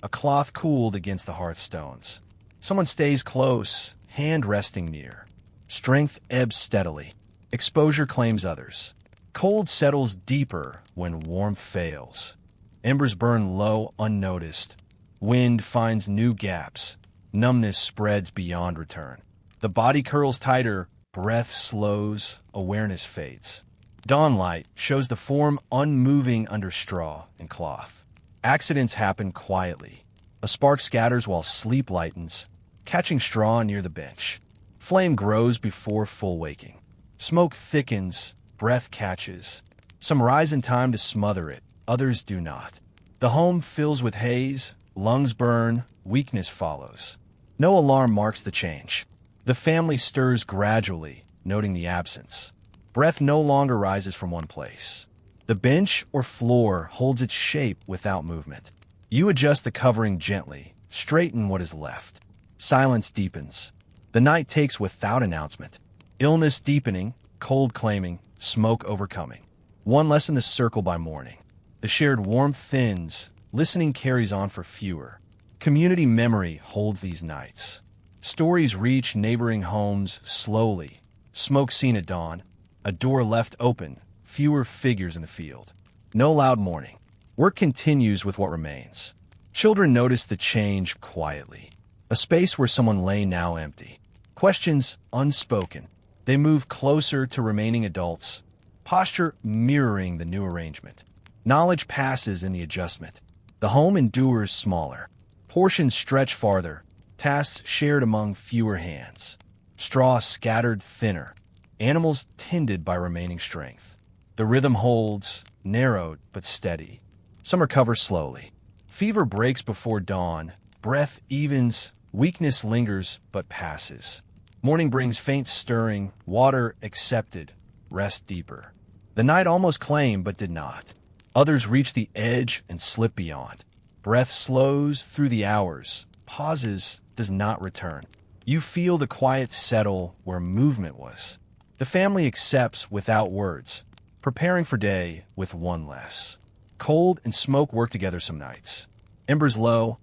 a cloth cooled against the hearthstones. Someone stays close, hand resting near. Strength ebbs steadily. Exposure claims others. Cold settles deeper when warmth fails. Embers burn low unnoticed. Wind finds new gaps. Numbness spreads beyond return. The body curls tighter, breath slows, awareness fades. Dawnlight shows the form unmoving under straw and cloth. Accidents happen quietly. A spark scatters while sleep lightens, catching straw near the bench. Flame grows before full waking. Smoke thickens, breath catches. Some rise in time to smother it, others do not. The home fills with haze, lungs burn, weakness follows. No alarm marks the change. The family stirs gradually, noting the absence. Breath no longer rises from one place. The bench or floor holds its shape without movement. You adjust the covering gently, straighten what is left. Silence deepens. The night takes without announcement. Illness deepening, cold claiming, smoke overcoming. One less in the circle by morning. The shared warmth thins, listening carries on for fewer. Community memory holds these nights. Stories reach neighboring homes slowly. Smoke seen at dawn. A door left open. Fewer figures in the field. No loud mourning. Work continues with what remains. Children notice the change quietly. A space where someone lay now empty. Questions unspoken. They move closer to remaining adults. Posture mirroring the new arrangement. Knowledge passes in the adjustment. The home endures smaller. Portions stretch farther. Tasks shared among fewer hands. Straw scattered thinner. Animals tended by remaining strength. The rhythm holds, narrowed but steady. Some recover slowly. Fever breaks before dawn. Breath evens. Weakness lingers but passes. Morning brings faint stirring. Water accepted. Rest deeper. The night almost claimed but did not. Others reach the edge and slip beyond. Breath slows through the hours. Pauses, does not return. You feel the quiet settle where movement was. The family accepts without words, preparing for day with one less. Cold and smoke work together some nights. Embers low,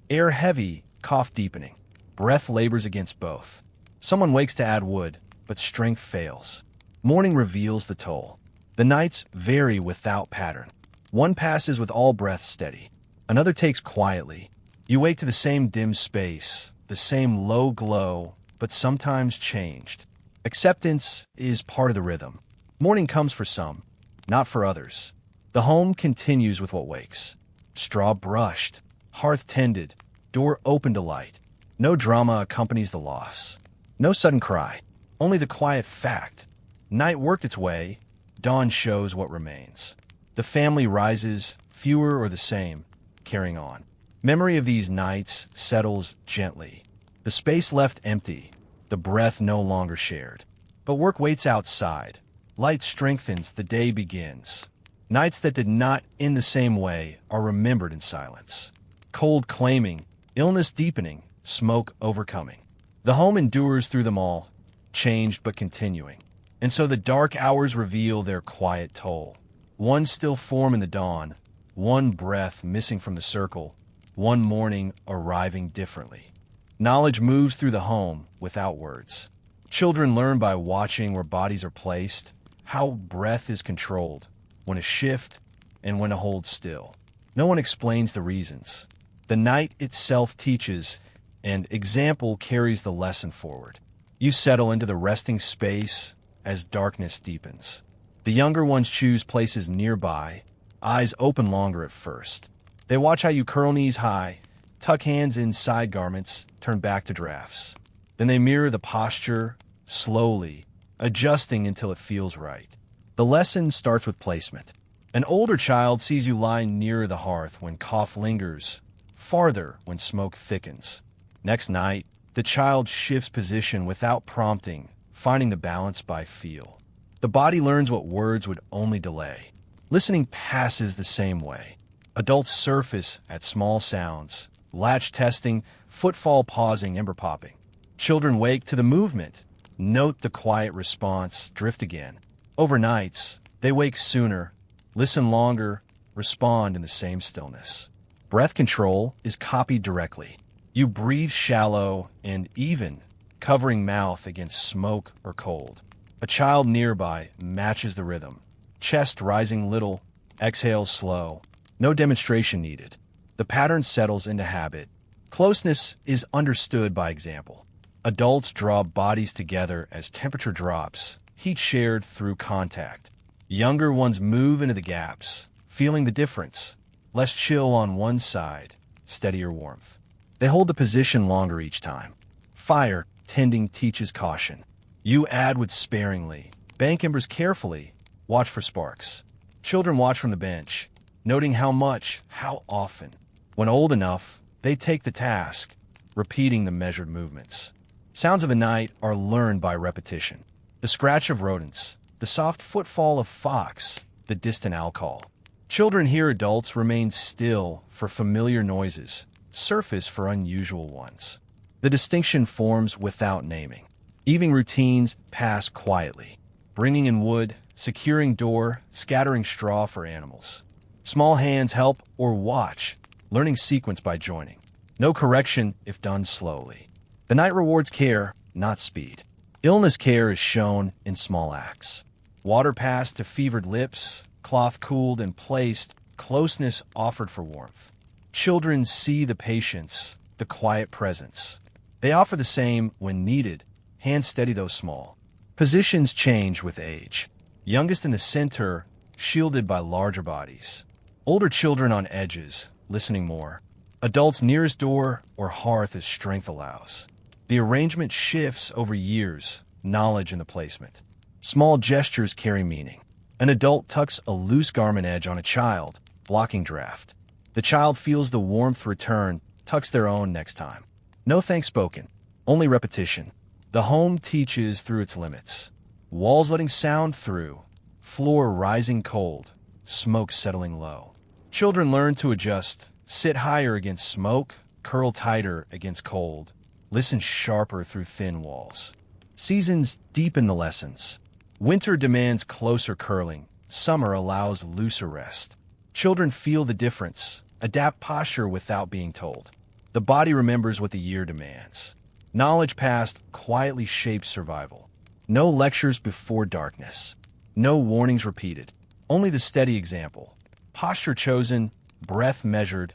air heavy, cough deepening. Breath labors against both. Someone wakes to add wood, but strength fails. Morning reveals the toll. The nights vary without pattern. One passes with all breath steady. Another takes quietly. You wake to the same dim space, the same low glow, but sometimes changed. Acceptance is part of the rhythm. Morning comes for some, not for others. The home continues with what wakes. Straw brushed, hearth tended, door open to light. No drama accompanies the loss. No sudden cry, only the quiet fact. Night worked its way, dawn shows what remains. The family rises, fewer or the same, carrying on. Memory of these nights settles gently. The space left empty, the breath no longer shared. But work waits outside. Light strengthens, the day begins. Nights that did not end the same way are remembered in silence. Cold claiming, illness deepening, smoke overcoming. The home endures through them all, changed but continuing. And so the dark hours reveal their quiet toll. One still form in the dawn, one breath missing from the circle, one morning arriving differently. Knowledge moves through the home without words. Children learn by watching where bodies are placed, how breath is controlled, when to shift and when to hold still. No one explains the reasons. The night itself teaches, and example carries the lesson forward. You settle into the resting space as darkness deepens. The younger ones choose places nearby, eyes open longer at first. They watch how you curl knees high, tuck hands in side garments, turn back to drafts. Then they mirror the posture, slowly, adjusting until it feels right. The lesson starts with placement. An older child sees you lying nearer the hearth when cough lingers, farther when smoke thickens. Next night, the child shifts position without prompting, finding the balance by feel. The body learns what words would only delay. Listening passes the same way. Adults surface at small sounds, latch testing, footfall pausing, ember popping. Children wake to the movement, note the quiet response, drift again. Overnights, they wake sooner, listen longer, respond in the same stillness. Breath control is copied directly. You breathe shallow and even, covering mouth against smoke or cold. A child nearby matches the rhythm. Chest rising little, exhales slow. No demonstration needed. The pattern settles into habit. Closeness is understood by example. Adults draw bodies together as temperature drops, heat shared through contact. Younger ones move into the gaps, feeling the difference. Less chill on one side, steadier warmth. They hold the position longer each time. Fire tending teaches caution. You add wood sparingly, bank embers carefully, watch for sparks. Children watch from the bench, noting how much, how often. When old enough, they take the task, repeating the measured movements. Sounds of the night are learned by repetition. The scratch of rodents, the soft footfall of fox, the distant owl call. Children hear adults remain still for familiar noises, surface for unusual ones. The distinction forms without naming. Evening routines pass quietly, bringing in wood, securing door, scattering straw for animals. Small hands help or watch, learning sequence by joining. No correction if done slowly. The night rewards care, not speed. Illness care is shown in small acts. Water passed to fevered lips, cloth cooled and placed, closeness offered for warmth. Children see the patience, the quiet presence. They offer the same when needed, hands steady though small. Positions change with age. Youngest in the center, shielded by larger bodies. Older children on edges, listening more. Adults nearest door or hearth as strength allows. The arrangement shifts over years, knowledge in the placement. Small gestures carry meaning. An adult tucks a loose garment edge on a child, blocking draft. The child feels the warmth return, tucks their own next time. No thanks spoken, only repetition. The home teaches through its limits. Walls letting sound through, floor rising cold, smoke settling low. Children learn to adjust, sit higher against smoke, curl tighter against cold, listen sharper through thin walls. Seasons deepen the lessons. Winter demands closer curling. Summer allows looser rest. Children feel the difference, adapt posture without being told. The body remembers what the year demands. Knowledge passed quietly shapes survival. No lectures before darkness. No warnings repeated. Only the steady example. Posture chosen, breath measured,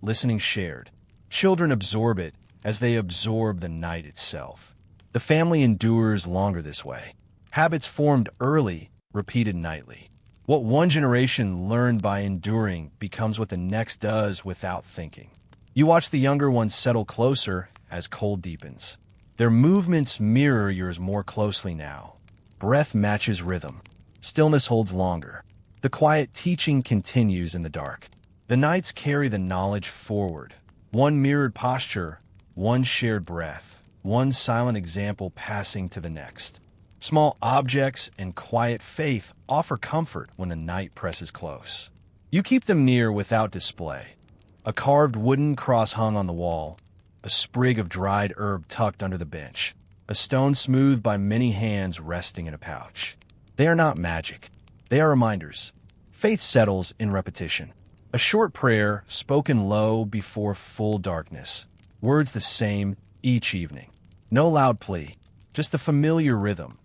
listening shared. Children absorb it as they absorb the night itself. The family endures longer this way. Habits formed early, repeated nightly. What one generation learned by enduring becomes what the next does without thinking. You watch the younger ones settle closer as cold deepens. Their movements mirror yours more closely now. Breath matches rhythm. Stillness holds longer. The quiet teaching continues in the dark. The nights carry the knowledge forward. One mirrored posture, one shared breath, one silent example passing to the next. Small objects and quiet faith offer comfort when the night presses close. You keep them near without display. A carved wooden cross hung on the wall, a sprig of dried herb tucked under the bench, a stone smoothed by many hands resting in a pouch. They are not magic. They are reminders. Faith settles in repetition. A short prayer spoken low before full darkness. Words the same each evening. No loud plea, just the familiar rhythm.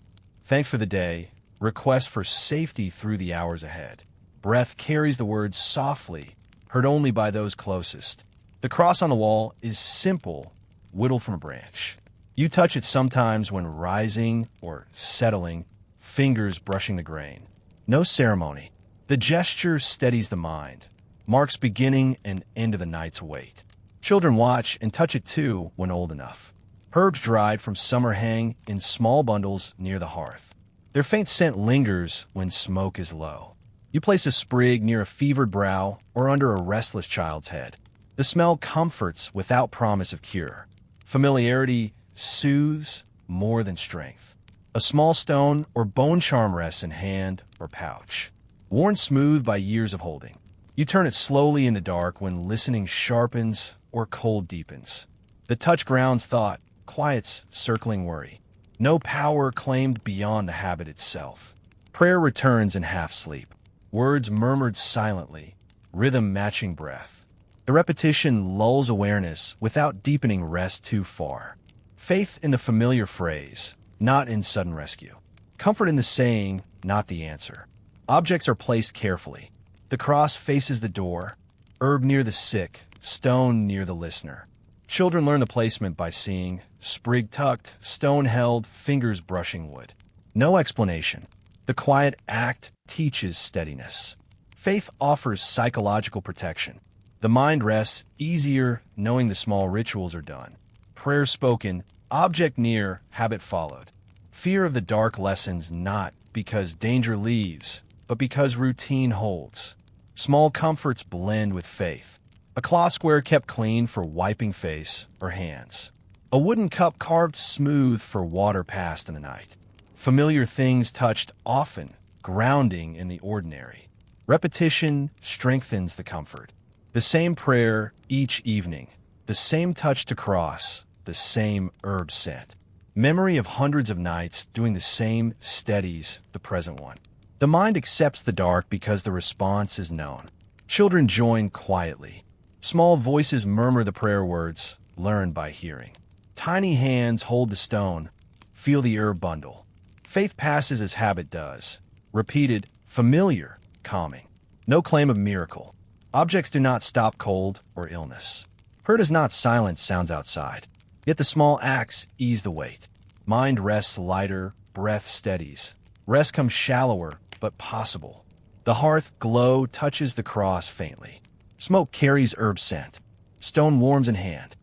Thanks for the day, request for safety through the hours ahead. Breath carries the words softly, heard only by those closest. The cross on the wall is simple, whittled from a branch. You touch it sometimes when rising or settling, fingers brushing the grain. No ceremony. The gesture steadies the mind, marks beginning and end of the night's wait. Children watch and touch it too when old enough. Herbs dried from summer hang in small bundles near the hearth. Their faint scent lingers when smoke is low. You place a sprig near a fevered brow or under a restless child's head. The smell comforts without promise of cure. Familiarity soothes more than strength. A small stone or bone charm rests in hand or pouch, worn smooth by years of holding. You turn it slowly in the dark when listening sharpens or cold deepens. The touch grounds thought, quiets circling worry. No power claimed beyond the habit itself. Prayer returns in half-sleep. Words murmured silently, rhythm matching breath. The repetition lulls awareness without deepening rest too far. Faith in the familiar phrase, not in sudden rescue. Comfort in the saying, not the answer. Objects are placed carefully. The cross faces the door, herb near the sick, stone near the listener. Children learn the placement by seeing, sprig tucked, stone held, fingers brushing wood. No explanation. The quiet act teaches steadiness. Faith offers psychological protection. The mind rests easier knowing the small rituals are done. Prayer spoken, object near, habit followed. Fear of the dark lessens not because danger leaves, but because routine holds. Small comforts blend with faith. A cloth square kept clean for wiping face or hands. A wooden cup carved smooth for water passed in the night. Familiar things touched often, grounding in the ordinary. Repetition strengthens the comfort. The same prayer each evening, the same touch to cross, the same herb scent. Memory of hundreds of nights doing the same steadies the present one. The mind accepts the dark because the response is known. Children join quietly. Small voices murmur the prayer words, learned by hearing. Tiny hands hold the stone, feel the herb bundle. Faith passes as habit does. Repeated, familiar, calming. No claim of miracle. Objects do not stop cold or illness. Heard as not silence sounds outside. Yet the small acts ease the weight. Mind rests lighter, breath steadies. Rest comes shallower, but possible. The hearth glow touches the cross faintly. Smoke carries herb scent. Stone warms in hand.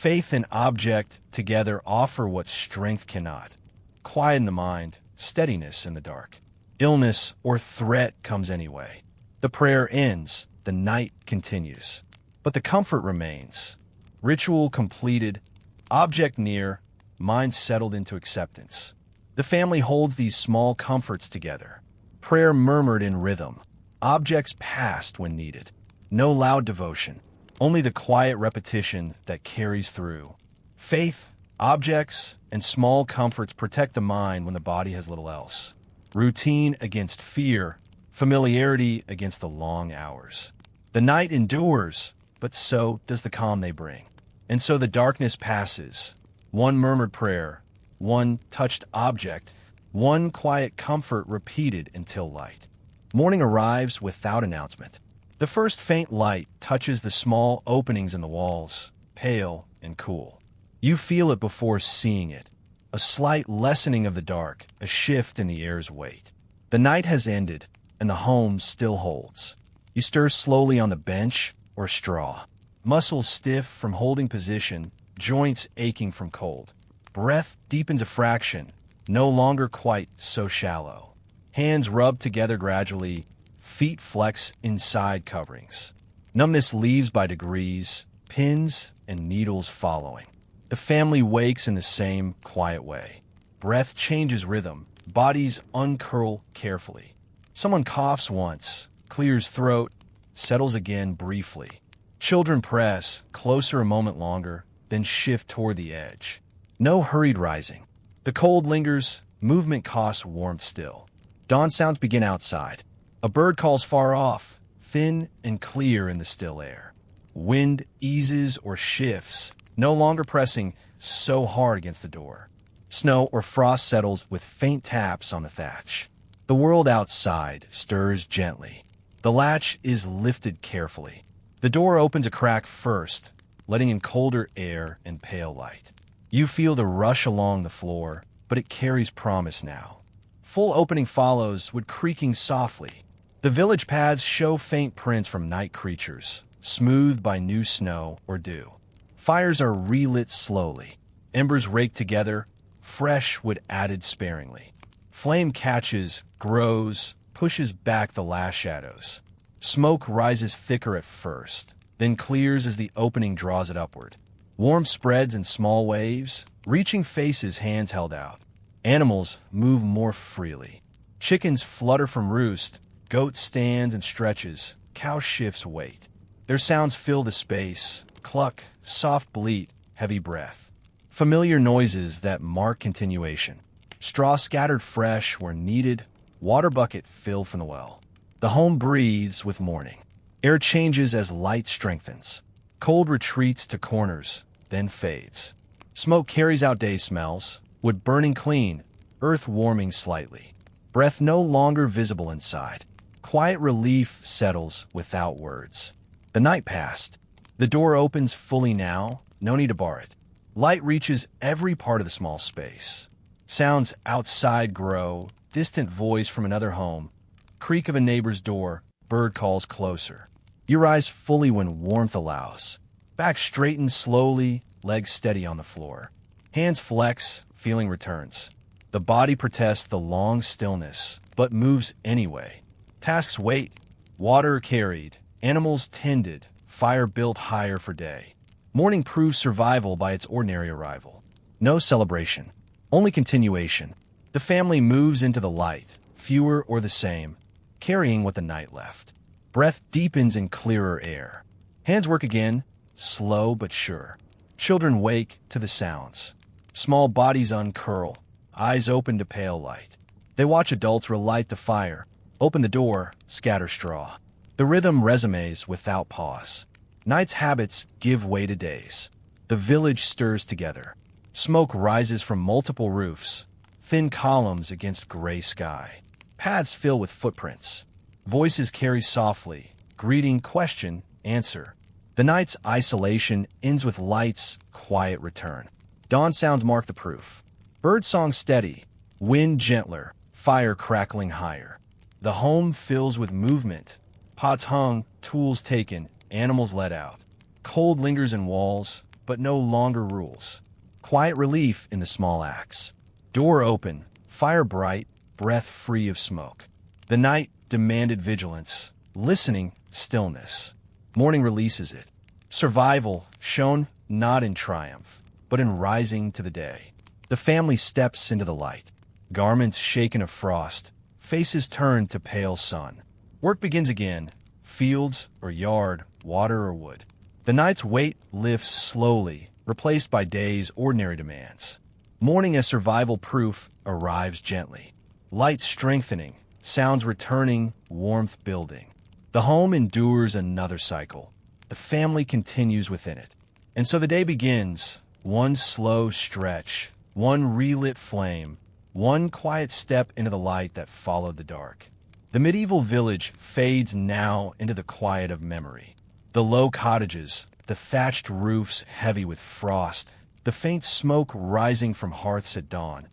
Faith and object together offer what strength cannot. Quiet in the mind, steadiness in the dark. Illness or threat comes anyway. The prayer ends, the night continues. But the comfort remains. Ritual completed, object near, mind settled into acceptance. The family holds these small comforts together. Prayer murmured in rhythm. Objects passed when needed. No loud devotion, only the quiet repetition that carries through. Faith, objects, and small comforts protect the mind when the body has little else. Routine against fear, familiarity against the long hours. The night endures, but so does the calm they bring. And so the darkness passes. One murmured prayer, one touched object, one quiet comfort repeated until light. Morning arrives without announcement. The first faint light touches the small openings in the walls, pale and cool. You feel it before seeing it. A slight lessening of the dark, a shift in the air's weight. The night has ended, and the home still holds. You stir slowly on the bench or straw. Muscles stiff from holding position, joints aching from cold. Breath deepens a fraction, no longer quite so shallow. Hands rub together gradually, feet flex inside coverings. Numbness leaves by degrees, pins and needles following. The family wakes in the same quiet way. Breath changes rhythm, bodies uncurl carefully. Someone coughs once, clears throat, settles again briefly. Children press, closer a moment longer, then shift toward the edge. No hurried rising. The cold lingers, movement costs warmth still. Dawn sounds begin outside. A bird calls far off, thin and clear in the still air. Wind eases or shifts, no longer pressing so hard against the door. Snow or frost settles with faint taps on the thatch. The world outside stirs gently. The latch is lifted carefully. The door opens a crack first, letting in colder air and pale light. You feel the rush along the floor, but it carries promise now. Full opening follows with creaking softly. The village paths show faint prints from night creatures, smoothed by new snow or dew. Fires are relit slowly, embers raked together, fresh wood added sparingly. Flame catches, grows, pushes back the last shadows. Smoke rises thicker at first, then clears as the opening draws it upward. Warmth spreads in small waves, reaching faces hands held out. Animals move more freely. Chickens flutter from roost, goat stands and stretches, cow shifts weight. Their sounds fill the space, cluck, soft bleat, heavy breath. Familiar noises that mark continuation. Straw scattered fresh where needed, water bucket filled from the well. The home breathes with morning. Air changes as light strengthens. Cold retreats to corners, then fades. Smoke carries out day smells, wood burning clean, earth warming slightly. Breath no longer visible inside. Quiet relief settles without words. The night passed. The door opens fully now, no need to bar it. Light reaches every part of the small space. Sounds outside grow, distant voice from another home, creak of a neighbor's door, bird calls closer. You rise fully when warmth allows. Back straightens slowly, legs steady on the floor. Hands flex, feeling returns. The body protests the long stillness, but moves anyway. Tasks wait, water carried, animals tended, fire built higher for day. Morning proves survival by its ordinary arrival. No celebration, only continuation. The family moves into the light, fewer or the same, carrying what the night left. Breath deepens in clearer air. Hands work again, slow but sure. Children wake to the sounds. Small bodies uncurl, eyes open to pale light. They watch adults relight the fire, open the door, scatter straw. The rhythm resumes without pause. Night's habits give way to days. The village stirs together. Smoke rises from multiple roofs, thin columns against gray sky. Paths fill with footprints. Voices carry softly, greeting, question, answer. The night's isolation ends with light's quiet return. Dawn sounds mark the proof. Bird song steady, wind gentler, fire crackling higher. The home fills with movement. Pots hung, tools taken, animals let out. Cold lingers in walls, but no longer rules. Quiet relief in the small acts. Door open, fire bright, breath free of smoke. The night demanded vigilance, listening, stillness. Morning releases it. Survival shown not in triumph, but in rising to the day. The family steps into the light. Garments shaken of frost, faces turned to pale sun. Work begins again, fields or yard, water or wood. The night's weight lifts slowly, replaced by day's ordinary demands. Morning as survival proof arrives gently. Light strengthening, sounds returning, warmth building. The home endures another cycle. The family continues within it. And so the day begins, one slow stretch, one relit flame, one quiet step into the light that followed the dark. The medieval village fades now into the quiet of memory. The low cottages, the thatched roofs heavy with frost, the faint smoke rising from hearths at dawn,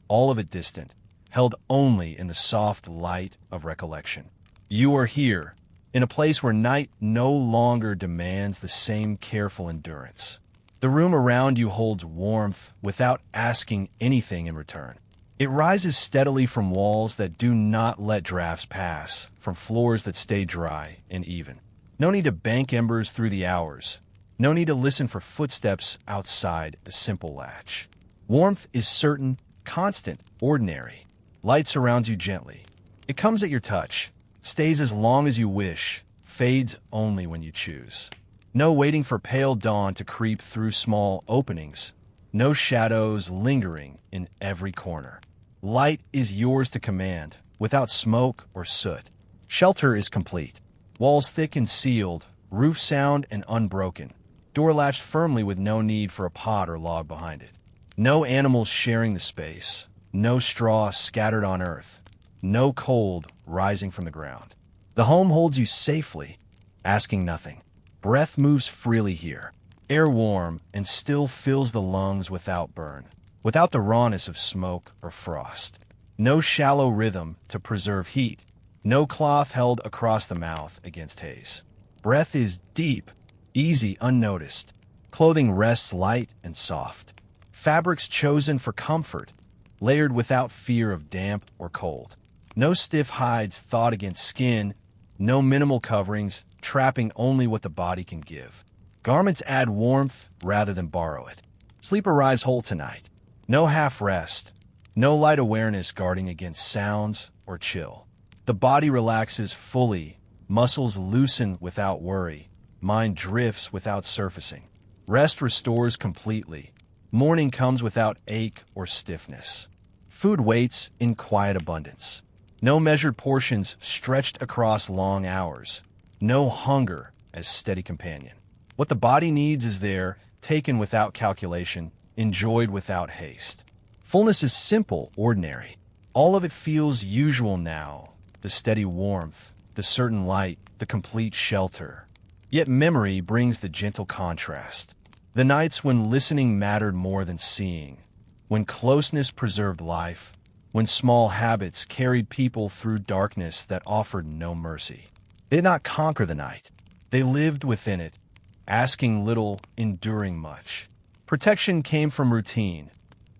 all of it distant, held only in the soft light of recollection. You are here, in a place where night no longer demands the same careful endurance. The room around you holds warmth without asking anything in return. It rises steadily from walls that do not let drafts pass, from floors that stay dry and even. No need to bank embers through the hours. No need to listen for footsteps outside a simple latch. Warmth is certain, constant, ordinary. Light surrounds you gently. It comes at your touch, stays as long as you wish, fades only when you choose. No waiting for pale dawn to creep through small openings. No shadows lingering in every corner. Light is yours to command, without smoke or soot. Shelter is complete. Walls thick and sealed, roof sound and unbroken. Door latched firmly with no need for a pot or log behind it. No animals sharing the space. No straw scattered on earth. No cold rising from the ground. The home holds you safely, asking nothing. Breath moves freely here. Air warm and still fills the lungs without burn, without the rawness of smoke or frost. No shallow rhythm to preserve heat. No cloth held across the mouth against haze. Breath is deep, easy, unnoticed. Clothing rests light and soft. Fabrics chosen for comfort, layered without fear of damp or cold. No stiff hides thought against skin, no minimal coverings, trapping only what the body can give. Garments add warmth rather than borrow it. Sleep arrives whole tonight. No half rest, no light awareness guarding against sounds or chill. The body relaxes fully, muscles loosen without worry, mind drifts without surfacing. Rest restores completely. Morning comes without ache or stiffness. Food waits in quiet abundance. No measured portions stretched across long hours. No hunger as steady companion. What the body needs is there, taken without calculation, enjoyed without haste. Fullness is simple, ordinary. All of it feels usual now. The steady warmth, the certain light, the complete shelter. Yet memory brings the gentle contrast. The nights when listening mattered more than seeing, when closeness preserved life, when small habits carried people through darkness that offered no mercy. They did not conquer the night. They lived within it, asking little, enduring much. Protection came from routine.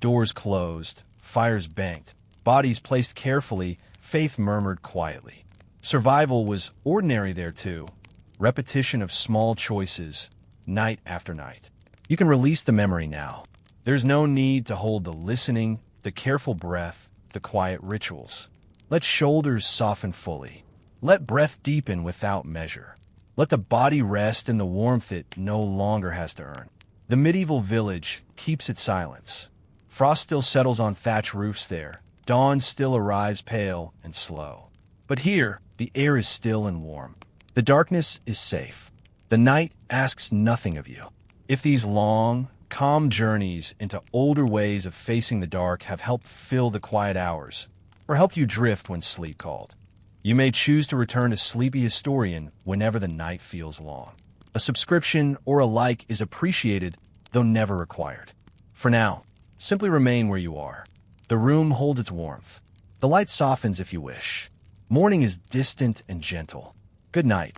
Doors closed, fires banked, bodies placed carefully, faith murmured quietly. Survival was ordinary there too. Repetition of small choices, night after night. You can release the memory now. There's no need to hold the listening, the careful breath, the quiet rituals. Let shoulders soften fully. Let breath deepen without measure. Let the body rest in the warmth it no longer has to earn. The medieval village keeps its silence. Frost still settles on thatch roofs there. Dawn still arrives pale and slow. But here, the air is still and warm. The darkness is safe. The night asks nothing of you. If these long, calm journeys into older ways of facing the dark have helped fill the quiet hours, or helped you drift when sleep called, you may choose to return to Sleepy Historian whenever the night feels long. A subscription or a like is appreciated, though never required. For now, simply remain where you are. The room holds its warmth. The light softens if you wish. Morning is distant and gentle. Good night.